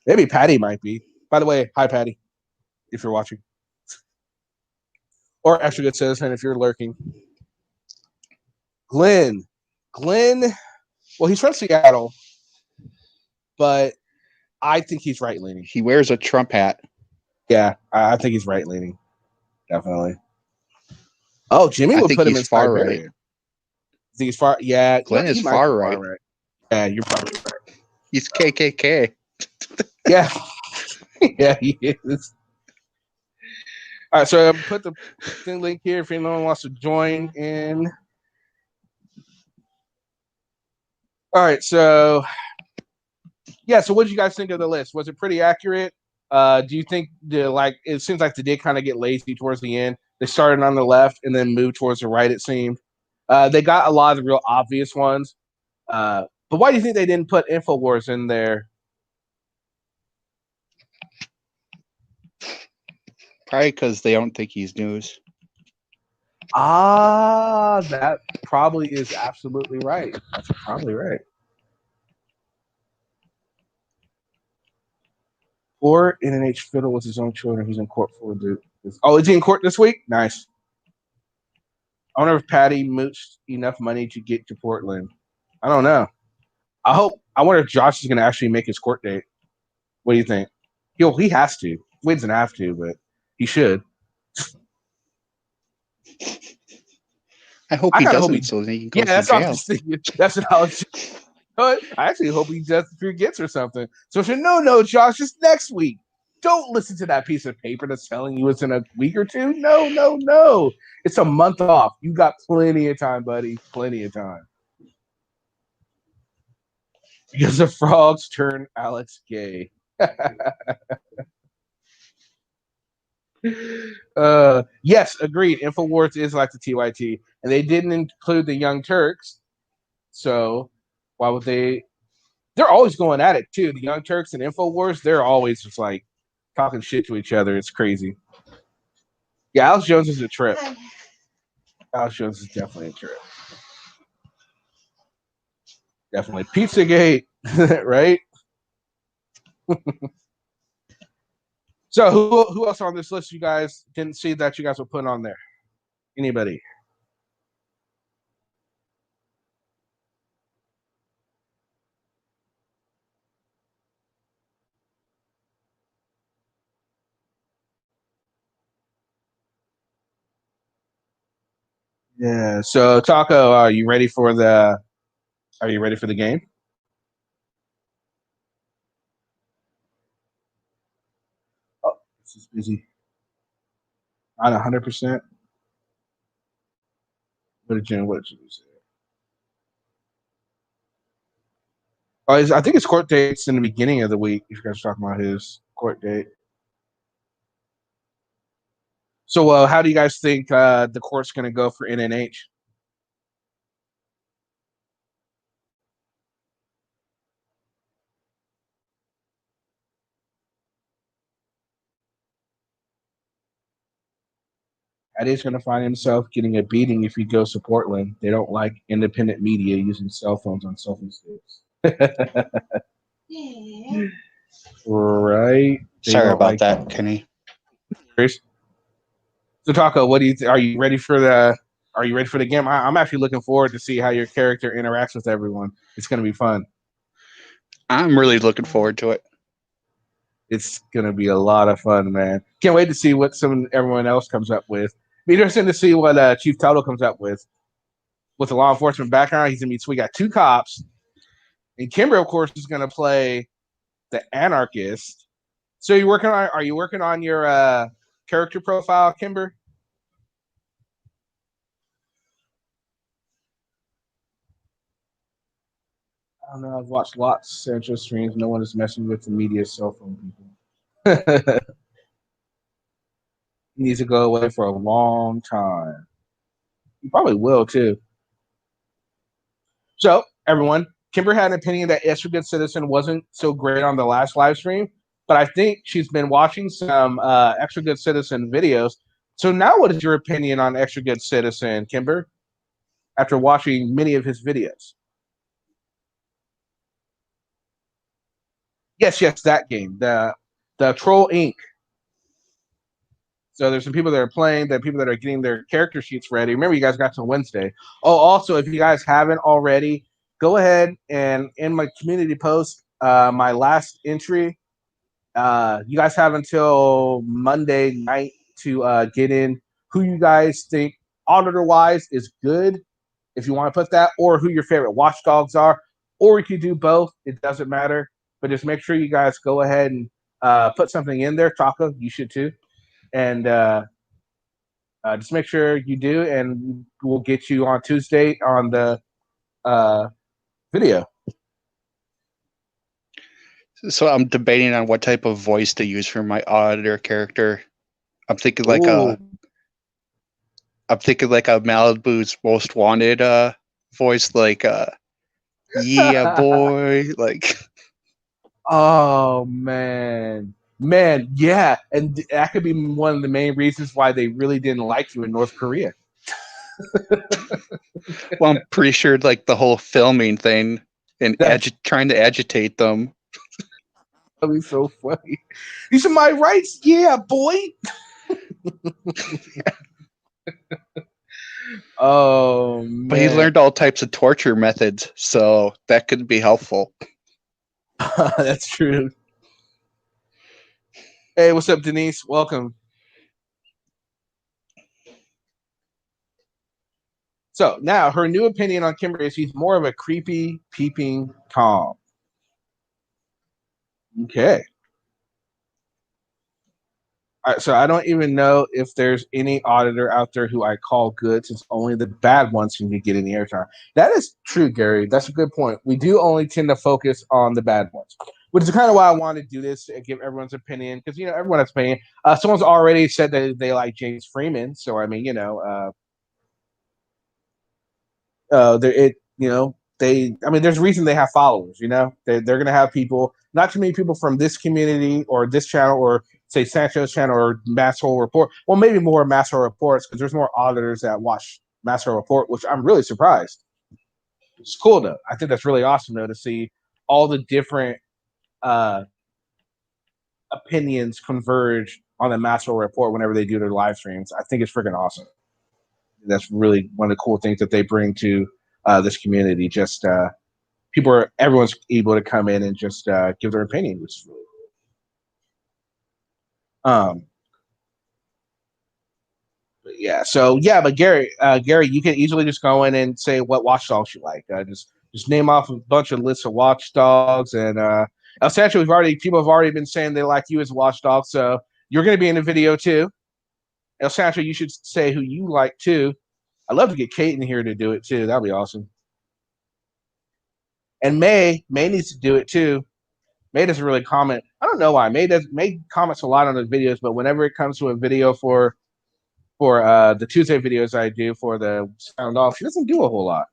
Maybe Patty might be. By the way, hi, Patty, if you're watching. Or Extra Good Citizen if you're lurking. Glenn, well, he's from Seattle, but I think he's right-leaning. He wears a Trump hat. Yeah, I think he's right-leaning. Definitely. Oh, Jimmy would put him in far Siberia. right. I think he's far. Yeah, Glenn is far right. Yeah, you're probably right. He's KKK. Yeah, yeah, he is. All right, so I put the thing link here if anyone wants to join in. All right, so yeah. So, what did you guys think of the list? Was it pretty accurate? Do you think it seems like they did kind of get lazy towards the end? They started on the left and then moved towards the right. It seemed they got a lot of the real obvious ones. But why do you think they didn't put InfoWars in there? Probably because they don't think he's news. That probably is absolutely right. That's probably right. Or NNH fiddle with his own children. He's in court for Oh, is he in court this week? Nice. I wonder if Patty mooched enough money to get to Portland. I don't know. I wonder if Josh is going to actually make his court date. What do you think? He has to. Wade doesn't have to, but he should. I hope he doesn't, so he can go to jail. That's what I was. I actually hope he just forgets or something. So no, Josh, just next week. Don't listen to that piece of paper that's telling you it's in a week or two. No. It's a month off. You got plenty of time, buddy. Plenty of time. Because the frogs turn Alex gay. Yes, agreed. InfoWars is like the TYT, and they didn't include the Young Turks. So why would they? They're always going at it too. The Young Turks and InfoWars, they're always just like talking shit to each other. It's crazy. Yeah, Alex Jones is a trip. Alex Jones is definitely a trip. Definitely Pizzagate, right? So who else on this list you guys didn't see that you guys were putting on there? Anybody? Yeah. So Taco, are you ready for the game? Oh, this is busy. Not 100%. What did you say? Oh, I think his court date's in the beginning of the week. If you guys are talking about his court date. So, how do you guys think the court's going to go for NNH? Eddie's going to find himself getting a beating if he goes to Portland. They don't like independent media using cell phones on selfie sticks. Yeah. Right. Sorry about that, Kenny. So, Taco, what do you? Are you ready for the game? I'm actually looking forward to see how your character interacts with everyone. It's going to be fun. I'm really looking forward to it. It's going to be a lot of fun, man. Can't wait to see what everyone else comes up with. Be interesting to see what Chief Toto comes up with a law enforcement background. He's going to be. So we got two cops, and Kimber, of course, is going to play the anarchist. So are you working on your character profile, Kimber? I don't know. I've watched lots of Central streams. No one is messing with the media cell phone people. He needs to go away for a long time. He probably will too. So, everyone, Kimber had an opinion that Extra Good Citizen wasn't so great on the last live stream, but I think she's been watching some Extra Good Citizen videos. So now what is your opinion on Extra Good Citizen, Kimber, after watching many of his videos? Yes, that game, the Troll Inc. So there's some people that are playing, there are people that are getting their character sheets ready. Remember, you guys got till Wednesday. Oh, also, if you guys haven't already, go ahead and in my community post, my last entry, you guys have until Monday night to get in who you guys think auditor-wise is good, if you want to put that, or who your favorite watchdogs are, or you could do both. It doesn't matter. But just make sure you guys go ahead and put something in there. Taco, you should too. And just make sure you do, and we'll get you on Tuesday on the video. So I'm debating on what type of voice to use for my auditor character. I'm thinking like Ooh. a Malibu's Most Wanted voice, like yeah boy, like. Oh man, yeah, and that could be one of the main reasons why they really didn't like you in North Korea. Well, I'm pretty sure like the whole filming thing and trying to agitate them. That'd be so funny. These are my rights, yeah, boy. Oh man, But he learned all types of torture methods, so that could be helpful. That's true. Hey, what's up, Denise? Welcome. So now her new opinion on Kimberly is she's more of a creepy, peeping Tom. Okay. All right, so I don't even know if there's any auditor out there who I call good, since only the bad ones can get any airtime. That is true, Gary. That's a good point. We do only tend to focus on the bad ones, which is kind of why I wanted to do this and give everyone's opinion, because everyone has opinion. Someone's already said that they like James Freeman, so I mean, there's a reason they have followers. They're gonna have people, not too many people from this community or this channel or say Sancho's channel or Mass Hole Report. Well, maybe more Mass Hole Reports, because there's more auditors that watch Mass Hole Report, which I'm really surprised. It's cool though. I think that's really awesome though, to see all the different opinions converge on the Mass Hole Report whenever they do their live streams. I think it's freaking awesome. That's really one of the cool things that they bring to this community. Just everyone's able to come in and just give their opinion, which is really cool. But yeah. So yeah, but Gary, you can easily just go in and say what watchdogs you like. Just name off a bunch of lists of watchdogs, and essentially people have already been saying they like you as a watchdog, so you're going to be in the video too. El Sancho, you should say who you like too. I'd love to get Kate in here to do it too. That'd be awesome. And May needs to do it too. May doesn't really comment. I don't know why. May comments a lot on the videos, but whenever it comes to a video for the Tuesday videos I do for the Sound Off, she doesn't do a whole lot.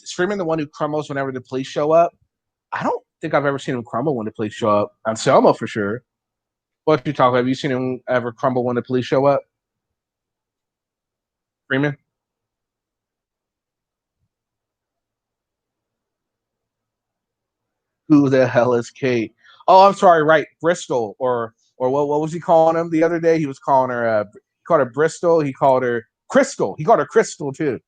Is Freeman the one who crumbles whenever the police show up? I don't think I've ever seen him crumble when the police show up. Anselmo for sure. What you talking about? Have you seen him ever crumble when the police show up? Freeman? Who the hell is Kate? Oh, I'm sorry, right. Bristol, or what was he calling him the other day? He was calling her he called her Bristol, he called her Crystal. He called her Crystal too.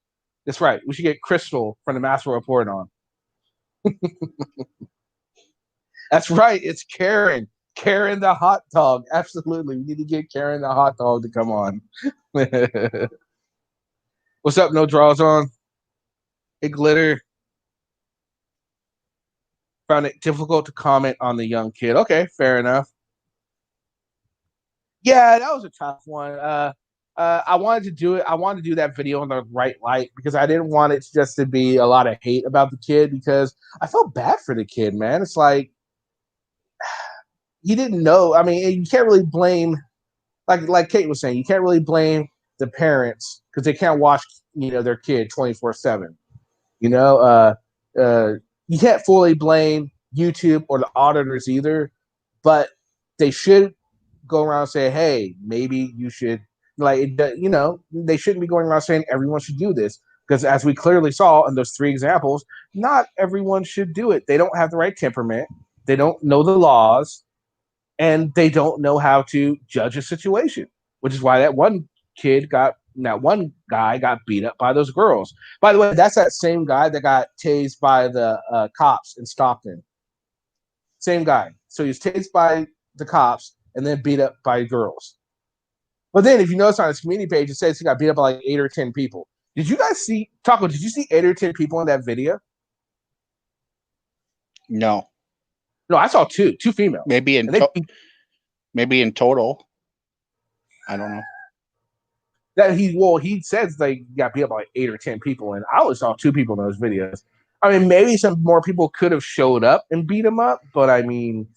That's right. We should get Crystal from the Master Report on. That's right. It's Karen. Karen the hot dog. Absolutely. We need to get Karen the hot dog to come on. What's up? No draws on. Hey, Glitter. Found it difficult to comment on the young kid. Okay, fair enough. Yeah, that was a tough one. I wanted to do it. I wanted to do that video in the right light, because I didn't want it just to be a lot of hate about the kid, because I felt bad for the kid, man. It's like, he didn't know. I mean, you can't really blame, like Kate was saying, you can't really blame the parents, because they can't watch their kid 24/7. You can't fully blame YouTube or the auditors either, but they should go around and say, hey, maybe you should, they shouldn't be going around saying everyone should do this, because as we clearly saw in those 3 examples, not everyone should do it. They don't have the right temperament, they don't know the laws, and they don't know how to judge a situation, which is why that one guy got beat up by those girls. By the way, that's that same guy that got tased by the cops in Stockton. Same guy. So he was tased by the cops and then beat up by girls. But then if you notice on his community page, it says he got beat up by like 8 or 10 people. Did you guys see, Taco, did you see 8 or 10 people in that video? No. No, I saw 2 females. Maybe in total. I don't know. That he says they got beat up by like 8 or 10 people, and I only saw 2 people in those videos. I mean, maybe some more people could have showed up and beat him up, but I mean,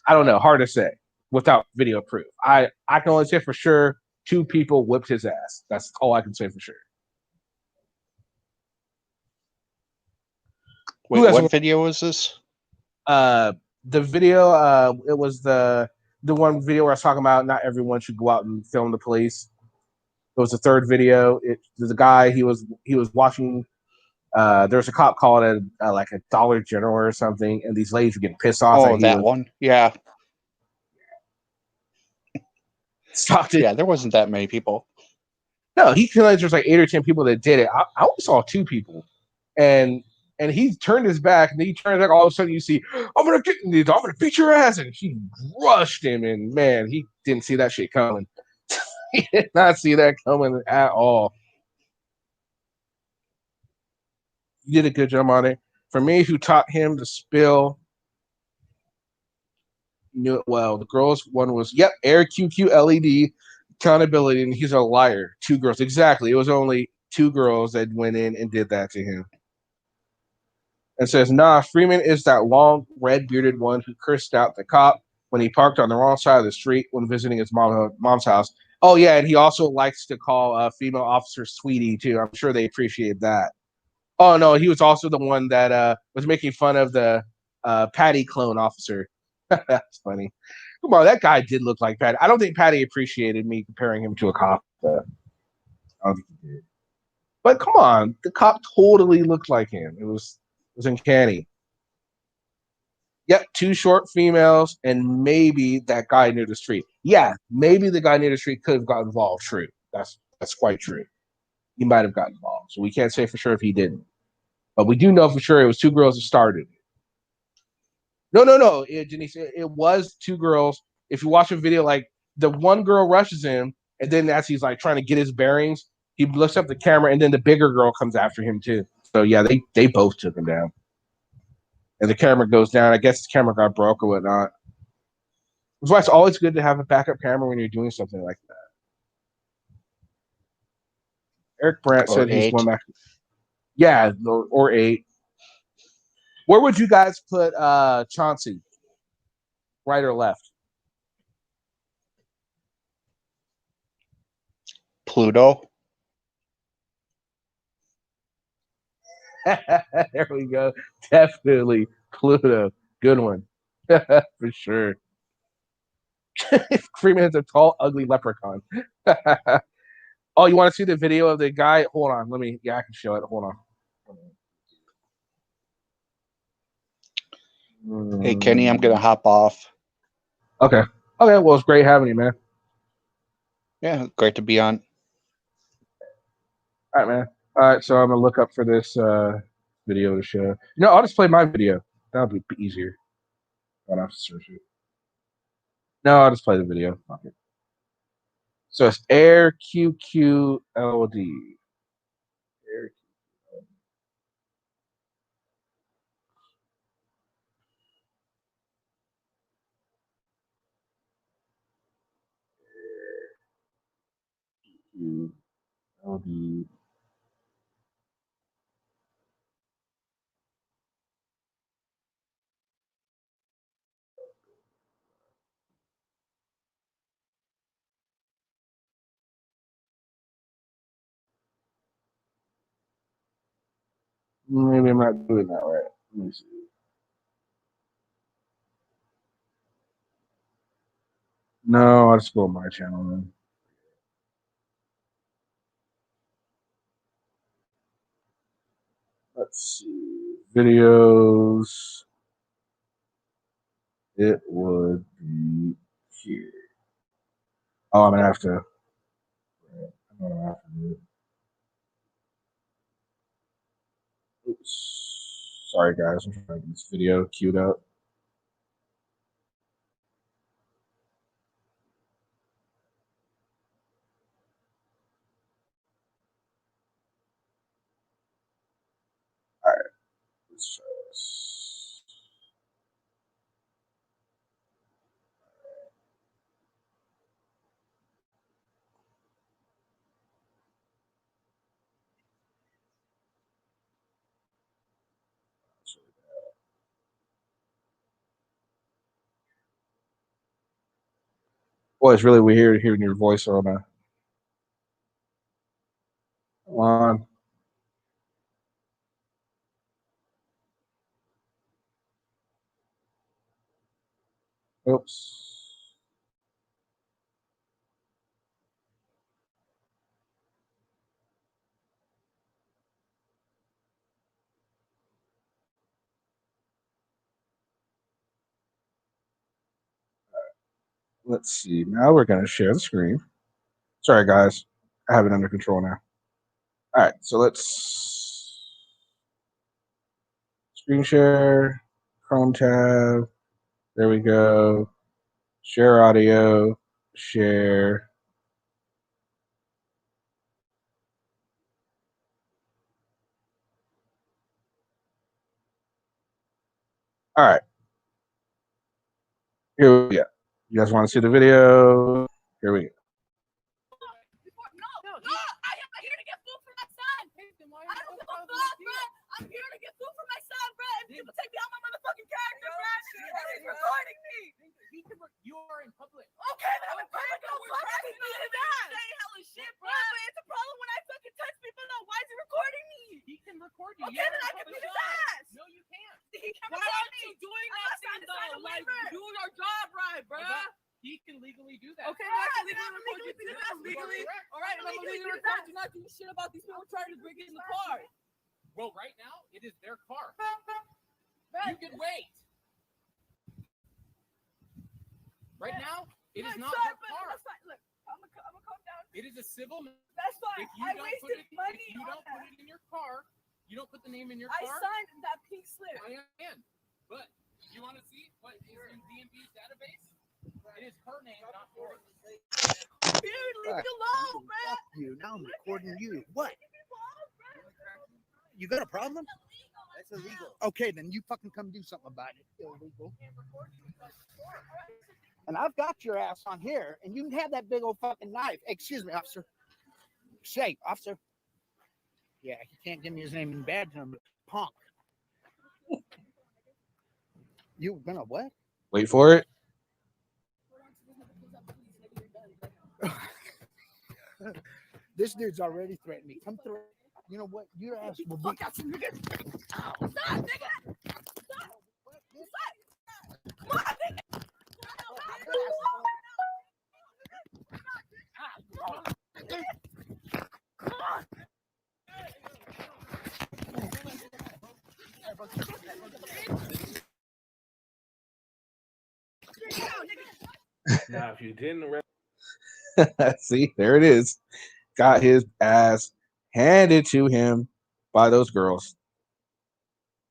I don't know. Hard to say without video proof. I can only say for sure 2 people whipped his ass. That's all I can say for sure. Wait, Who has what video was this? the video? It was the one video where I was talking about not everyone should go out and film the police. It was the third video. There's a guy. He was watching. There was a cop called it like a Dollar General or something, and these ladies were getting pissed off that Oh, he that was one. Yeah, stopped it. yeah. There wasn't that many people. No, he realized there's like 8 or 10 people that did it. I only saw 2 people, and he turned his back, and he turned back. All of a sudden, you see, I'm gonna get in these. I'm gonna beat your ass, and he rushed him. And man, he didn't see that shit coming. He did not see that coming at all. You did a good job on it. For me, who taught him to spill, knew it well. The girls one was Air QQ LED accountability, and he's a liar. 2 girls, exactly. It was only 2 girls that went in and did that to him. And says, nah, Freeman is that long, red bearded one who cursed out the cop when he parked on the wrong side of the street when visiting his mom's house. Oh, yeah, and he also likes to call female officers sweetie, too. I'm sure they appreciate that. Oh, no, he was also the one that was making fun of the Patty clone officer. That's funny. Come on, that guy did look like Patty. I don't think Patty appreciated me comparing him to a cop. I don't think he did. But come on, the cop totally looked like him. It was uncanny. Yep, 2 short females, and maybe that guy near the street. Yeah, maybe the guy near the street could have got involved. True, that's quite true. He might have gotten involved, so we can't say for sure if he didn't. But we do know for sure it was 2 girls that started. No. Denise, it was 2 girls. If you watch a video, like the one girl rushes him, and then as he's like trying to get his bearings, he lifts up the camera, and then the bigger girl comes after him too. So yeah, they both took him down. And the camera goes down. I guess the camera got broke or whatnot. That's why it's always good to have a backup camera when you're doing something like that. Eric Brandt Or said he's going 8. back. Yeah, or 8. Where would you guys put Chauncey? Right or left? Pluto. There we go. Definitely Pluto. Good one. For sure. Freeman's a tall, ugly leprechaun. Oh, you want to see the video of the guy? Hold on. I can show it. Hold on. Hey, Kenny, I'm gonna hop off. Okay. Okay. Well, it's great having you, man. Yeah, great to be on. All right, man. All right. So I'm going to look up for this video to show. No, I'll just play my video. That'll be easier. I don't have to search it. No, I'll just play the video. Okay. So it's Air QQLD. Air QQLD. Maybe I'm not doing that right. Let me see. No, I'll just go on my channel then. Let's see. Videos. It would be here. Oh, I'm going to have to. I'm going to have to do it. Oops. Sorry, guys. I'm trying to get this video queued up. All right. Let's try this. Boy, it's really weird hearing your voice on a. Come on. Oops. Let's see. Now we're going to share the screen. Sorry, guys. I have it under control now. All right. So let's screen share, Chrome tab. There we go. Share audio. Share. All right. Here we go. You guys want to see the video? Here we go. I'm here to get food for my son. I don't give a fuck, bro. I'm here to get food for my son, bro. And people take me out my motherfucking character, bro. And he's recording me. You are in public. Okay, but I'm in public. Don't fucking me to that. Say hella shit, bro. Yeah, but it's a problem when I fucking touch people, though. Why is he recording me? He can record you. Okay, then I can beat his ass. No, you can't. He can Why record aren't me. you doing I'm that not thing, trying to sign a though? Like, waiver. do your job right, bro. He can legally do that. Okay, then I can legally beat his ass. Legally? All right, I'm legally record you not doing shit about these people trying to break in the car. Well, right now, it is their car. Right. You can wait. Right now, it is not sorry, their but car. that's fine. Look, I'm gonna come down. It is a civil matter. That's fine. If you I don't put wasted it, money if you on don't put that. it in your car, you don't put the name in your I car. signed that pink slip. I understand, but you want to see what is in DMV's database? It is her name, not yours. Dude, leave me alone, bro. Fuck you. Now I'm recording you. What? You got a problem? That's illegal. Okay, then you fucking come do something about it. Illegal. And I've got your ass on here, and you can have that big old fucking knife. Excuse me, officer. Say, officer. Yeah, he can't give me his name and badge number. Punk. You gonna what? Wait for it. This dude's already threatened me. Come through. You know what? Your ass will be. Fuck out, you nigga. Stop, nigga. Stop. Come on, nigga. Come on. Now, if you didn't arrest, See, there it is. Got his ass handed to him by those girls.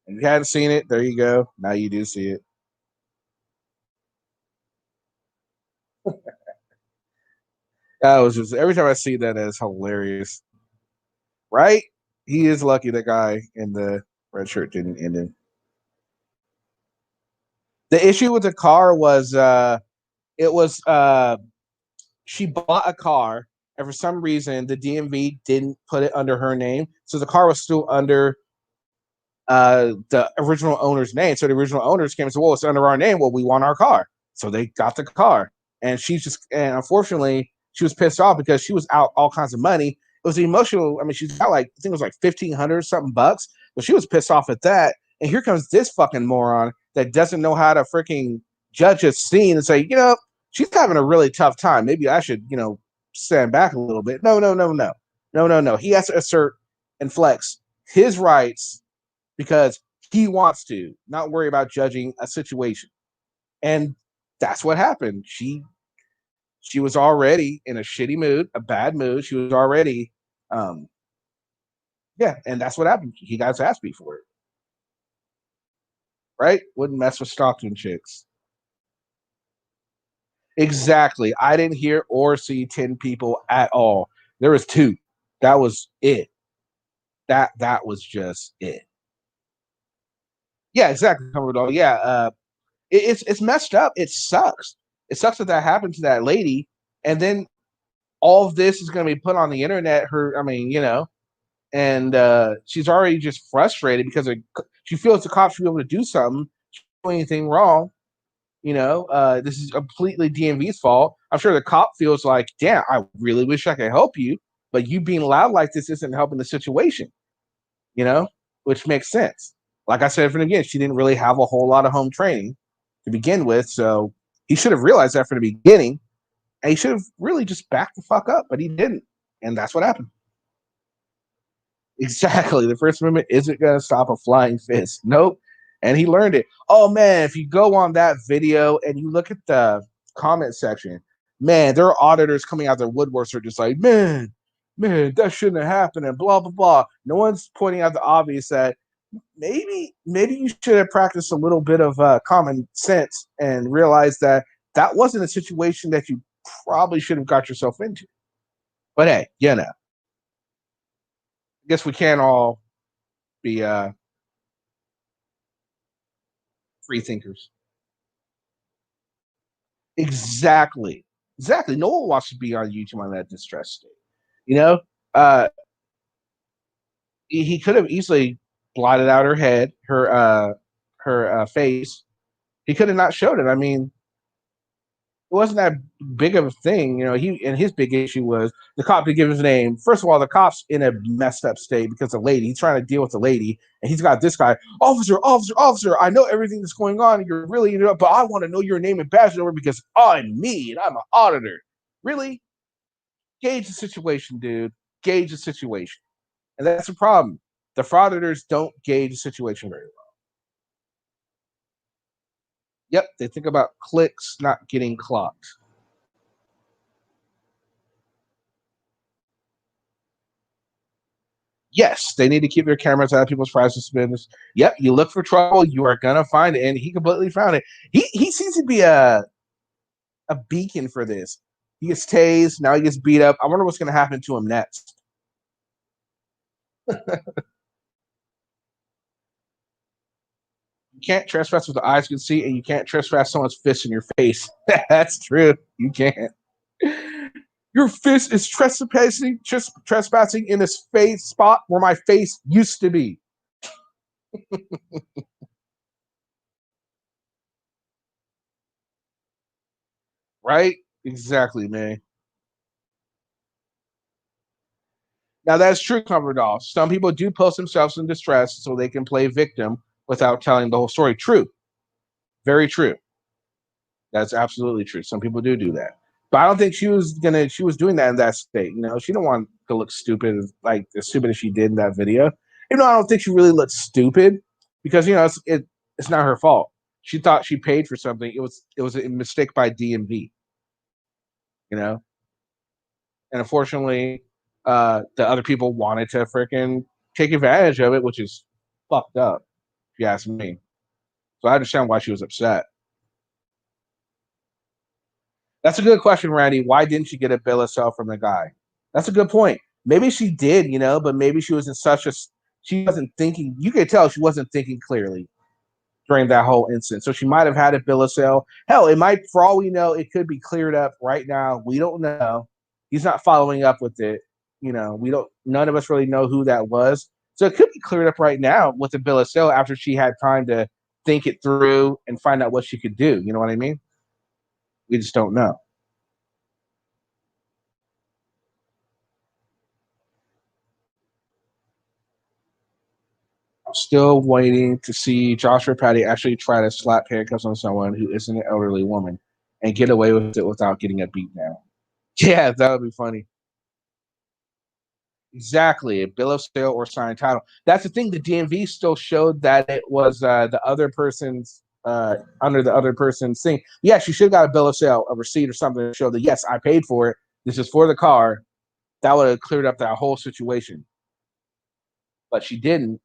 If you hadn't seen it, there you go. Now you do see it. That was just every time I see that, it's hilarious. Right? He is lucky that guy in the red shirt didn't end him. The issue with the car was she bought a car, and for some reason the DMV didn't put it under her name, so the car was still under the original owner's name. So the original owners came and said, "Well, it's under our name. Well, we want our car." So they got the car, and unfortunately, she was pissed off because she was out all kinds of money. It was emotional. I mean, she's got like, I think it was like $1,500 something bucks, but she was pissed off at that. And here comes this fucking moron that doesn't know how to freaking judge a scene and say, she's having a really tough time. Maybe I should, stand back a little bit. No. He has to assert and flex his rights because he wants to, not worry about judging a situation. And that's what happened. She was already in a shitty mood, a bad mood. She was already, and that's what happened. He got his ass beat for it. Right? Wouldn't mess with Stockton chicks. Exactly. I didn't hear or see 10 people at all. There was 2. That was it. That was just it. Yeah, exactly. Yeah, it's messed up. It sucks. It sucks that happened to that lady, and then all of this is going to be put on the internet. And she's already just frustrated because she feels the cops should be able to do something. She didn't do anything wrong. This is completely DMV's fault. I'm sure the cop feels like, damn, I really wish I could help you, but you being loud like this isn't helping the situation, which makes sense. Like I said from the beginning, she didn't really have a whole lot of home training to begin with, so he should have realized that from the beginning, and he should have really just backed the fuck up, but he didn't, and that's what happened. Exactly. The First Amendment isn't going to stop a flying fist. Nope. And he learned it. Oh, man, if you go on that video and you look at the comment section, man, there are auditors coming out their woodworks are just like, man, that shouldn't have happened and blah, blah, blah. No one's pointing out the obvious that maybe you should have practiced a little bit of common sense and realized that wasn't a situation that you probably should have got yourself into. But hey, I guess we can't all be free thinkers. Exactly. No one wants to be on YouTube on that distress state. Uh, he could have easily blotted out her head, her face. He could have not showed it. I mean, it wasn't that big of a thing. His big issue was the cop didn't give his name. First of all, the cop's in a messed up state because the lady, he's trying to deal with the lady, and he's got this guy, officer, I know everything that's going on, and you're really into it, but I want to know your name and badge number because I'm me, and I'm an auditor. Really? Gauge the situation, dude. Gauge the situation. And that's the problem. The frauditors don't gauge the situation very well. Yep, they think about clicks, not getting clocked. Yes, they need to keep their cameras out of people's private business. Yep, you look for trouble, you are gonna find it, and he completely found it. He seems to be a beacon for this. He gets tased, now he gets beat up. I wonder what's gonna happen to him next. You can't trespass with the eyes can see, and you can't trespass someone's fist in your face. That's true. You can't. Your fist is trespassing in this face spot where my face used to be. Right? Exactly, man. Now that's true, Covered Off. Some people do post themselves in distress so they can play victim without telling the whole story. True. Very true. That's absolutely true. Some people do that. But I don't think she was doing that in that state. She didn't want to look stupid, like as stupid as she did in that video. I don't think she really looked stupid because it's not her fault. She thought she paid for something. It was a mistake by DMV. And unfortunately, the other people wanted to freaking take advantage of it, which is fucked up, if you ask me. So I understand why she was upset. That's a good question, Randy. Why didn't she get a bill of sale from the guy? That's a good point. Maybe she did, but maybe she was she wasn't thinking. You could tell she wasn't thinking clearly during that whole incident. So she might have had a bill of sale. Hell, it might, for all we know, it could be cleared up right now. We don't know. He's not following up with it. None of us really know who that was. So it could be cleared up right now with a bill of sale after she had time to think it through and find out what she could do. You know what I mean? We just don't know. I'm still waiting to see Joshua Patty actually try to slap handcuffs on someone who isn't an elderly woman and get away with it without getting a beat down. Yeah, that would be funny. Exactly, a bill of sale or signed title. That's the thing. The DMV still showed that it was the other person's under the other person's thing. Yeah, she should have got a bill of sale, a receipt or something to show that yes, I paid for it. This is for the car. That would have cleared up that whole situation. But she didn't.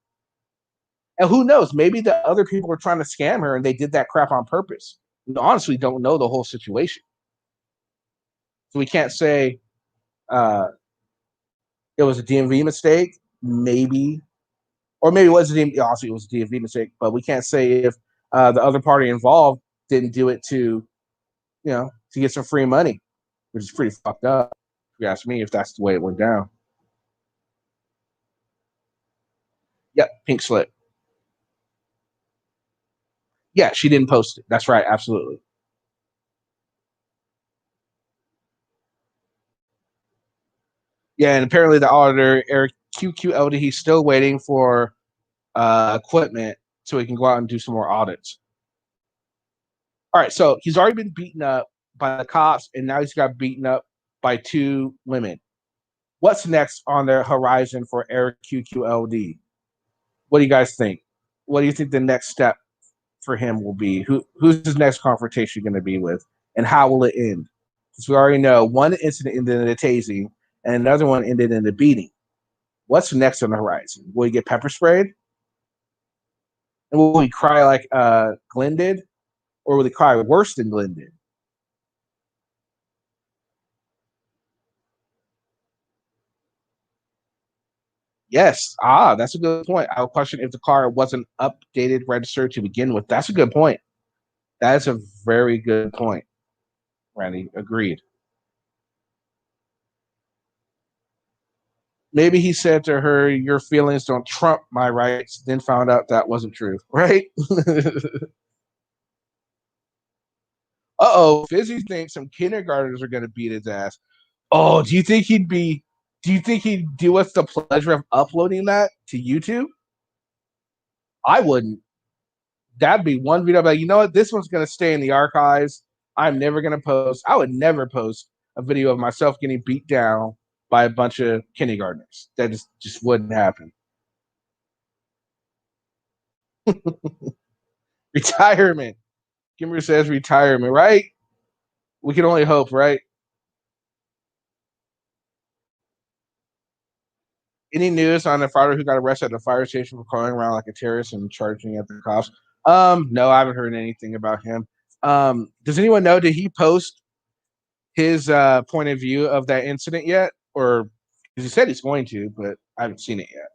And who knows? Maybe the other people were trying to scam her and they did that crap on purpose. We honestly don't know the whole situation. So we can't say it was a DMV mistake, maybe. Or maybe it was a DMV, obviously it was a DMV mistake, but we can't say if the other party involved didn't do it to get some free money, which is pretty fucked up, if you ask me, if that's the way it went down. Yep, pink slip. Yeah, she didn't post it. That's right, absolutely. Yeah, and apparently the auditor, Eric QQLD, he's still waiting for equipment so he can go out and do some more audits. All right, so he's already been beaten up by the cops, and now he's got beaten up by 2 women. What's next on the horizon for Eric QQLD? What do you guys think? What do you think the next step for him will be? Who's his next confrontation going to be with, and how will it end? Because we already know one incident ended in a tasing, and another one ended in a beating. What's next on the horizon? Will he get pepper sprayed? And will he cry like Glenn did? Or will he cry worse than Glenn did? Yes. That's a good point. I would question if the car wasn't updated, registered to begin with. That's a good point. That is a very good point, Randy. Agreed. Maybe he said to her, "Your feelings don't trump my rights," then found out that wasn't true, right? Fizzy thinks some kindergartners are going to beat his ass. Oh, do you think he'd do us the pleasure of uploading that to YouTube? I wouldn't. That'd be one video. Like, you know what? This one's going to stay in the archives. I'm never going to post. I would never post a video of myself getting beat down by a bunch of kindergartners. That just wouldn't happen. Retirement. Kimber says retirement, right? We can only hope, right? Any news on the fighter who got arrested at the fire station for calling around like a terrorist and charging at the cops? No, I haven't heard anything about him. Does anyone know, did he post his point of view of that incident yet? Or because he said he's going to, but I haven't seen it yet.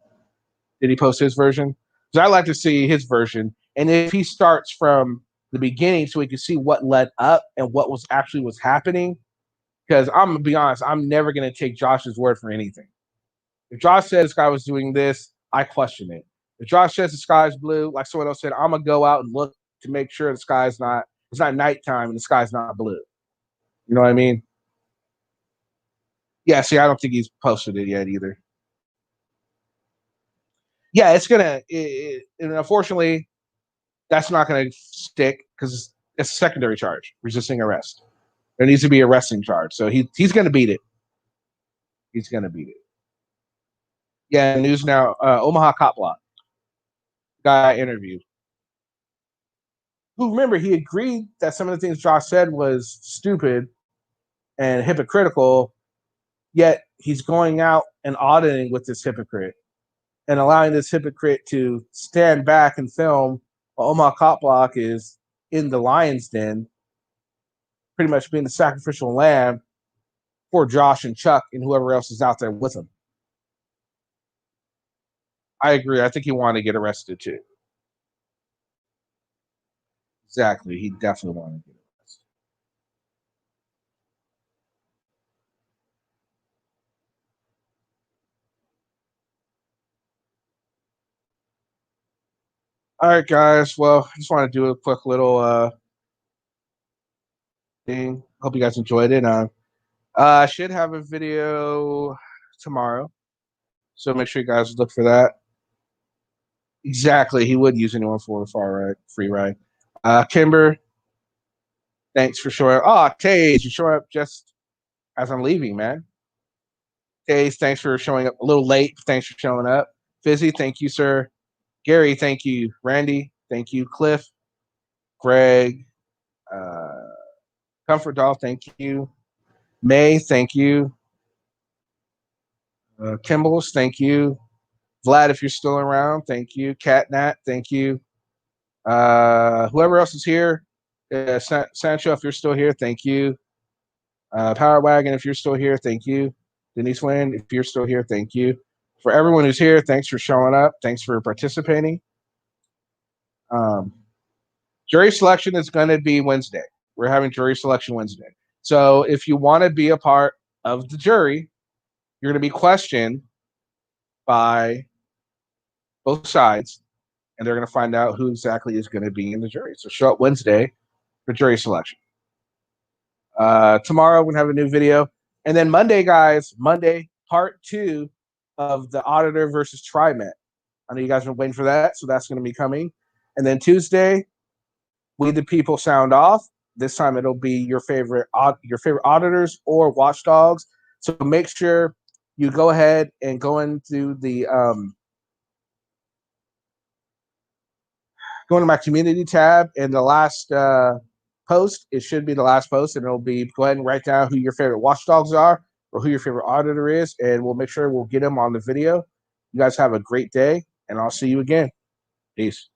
Did he post his version? Because I'd like to see his version. And if he starts from the beginning so we can see what led up and what was happening. Because I'm gonna be honest, I'm never gonna take Josh's word for anything. If Josh said this guy was doing this, I question it. If Josh says the sky's blue, like someone else said, I'm gonna go out and look to make sure it's not nighttime and the sky's not blue. You know what I mean? Yeah, see, I don't think he's posted it yet either. Yeah, it's gonna and unfortunately that's not gonna stick because it's a secondary charge, resisting arrest. There needs to be arresting charge. So he's gonna beat it. He's gonna beat it. Yeah, news now. Omaha cop block guy I interviewed. Who, remember, he agreed that some of the things Josh said was stupid and hypocritical, yet he's going out and auditing with this hypocrite and allowing this hypocrite to stand back and film while Omaha cop block is in the lion's den, pretty much being the sacrificial lamb for Josh and Chuck and whoever else is out there with him. I agree. I think he wanted to get arrested too. Exactly. He definitely wanted to get arrested. All right, guys. Well, I just want to do a quick little thing. Hope you guys enjoyed it. I should have a video tomorrow, so make sure you guys look for that. Exactly. He would use anyone for a free ride. Kimber, thanks for showing up. Oh, Taze, you showing up just as I'm leaving, man. Taze, thanks for showing up a little late. Thanks for showing up. Fizzy, thank you, sir. Gary, thank you. Randy, thank you. Cliff, Greg, Comfort Doll, thank you. May, thank you. Kimbles, thank you. Vlad, if you're still around, thank you. Catnat, thank you. Whoever else is here, Sancho, if you're still here, thank you. Power Wagon, if you're still here, thank you. Denise Wynn, if you're still here, thank you. For everyone who's here, thanks for showing up. Thanks for participating. Jury selection is going to be Wednesday. We're having jury selection Wednesday. So if you want to be a part of the jury, you're going to be questioned by both sides, and they're going to find out who exactly is going to be in the jury. So show up Wednesday for jury selection. Tomorrow we're going to have a new video. And then Monday, guys, Monday, part 2 of the Auditor versus TriMet. I know you guys have been waiting for that, so that's going to be coming. And then Tuesday, We the People Sound Off. This time it'll be your favorite auditors or watchdogs. So make sure you go ahead and go into the go into my community tab, and the last post, it should be the last post, and it'll be, go ahead and write down who your favorite watchdogs are or who your favorite auditor is, and we'll make sure we'll get them on the video. You guys have a great day, and I'll see you again. Peace.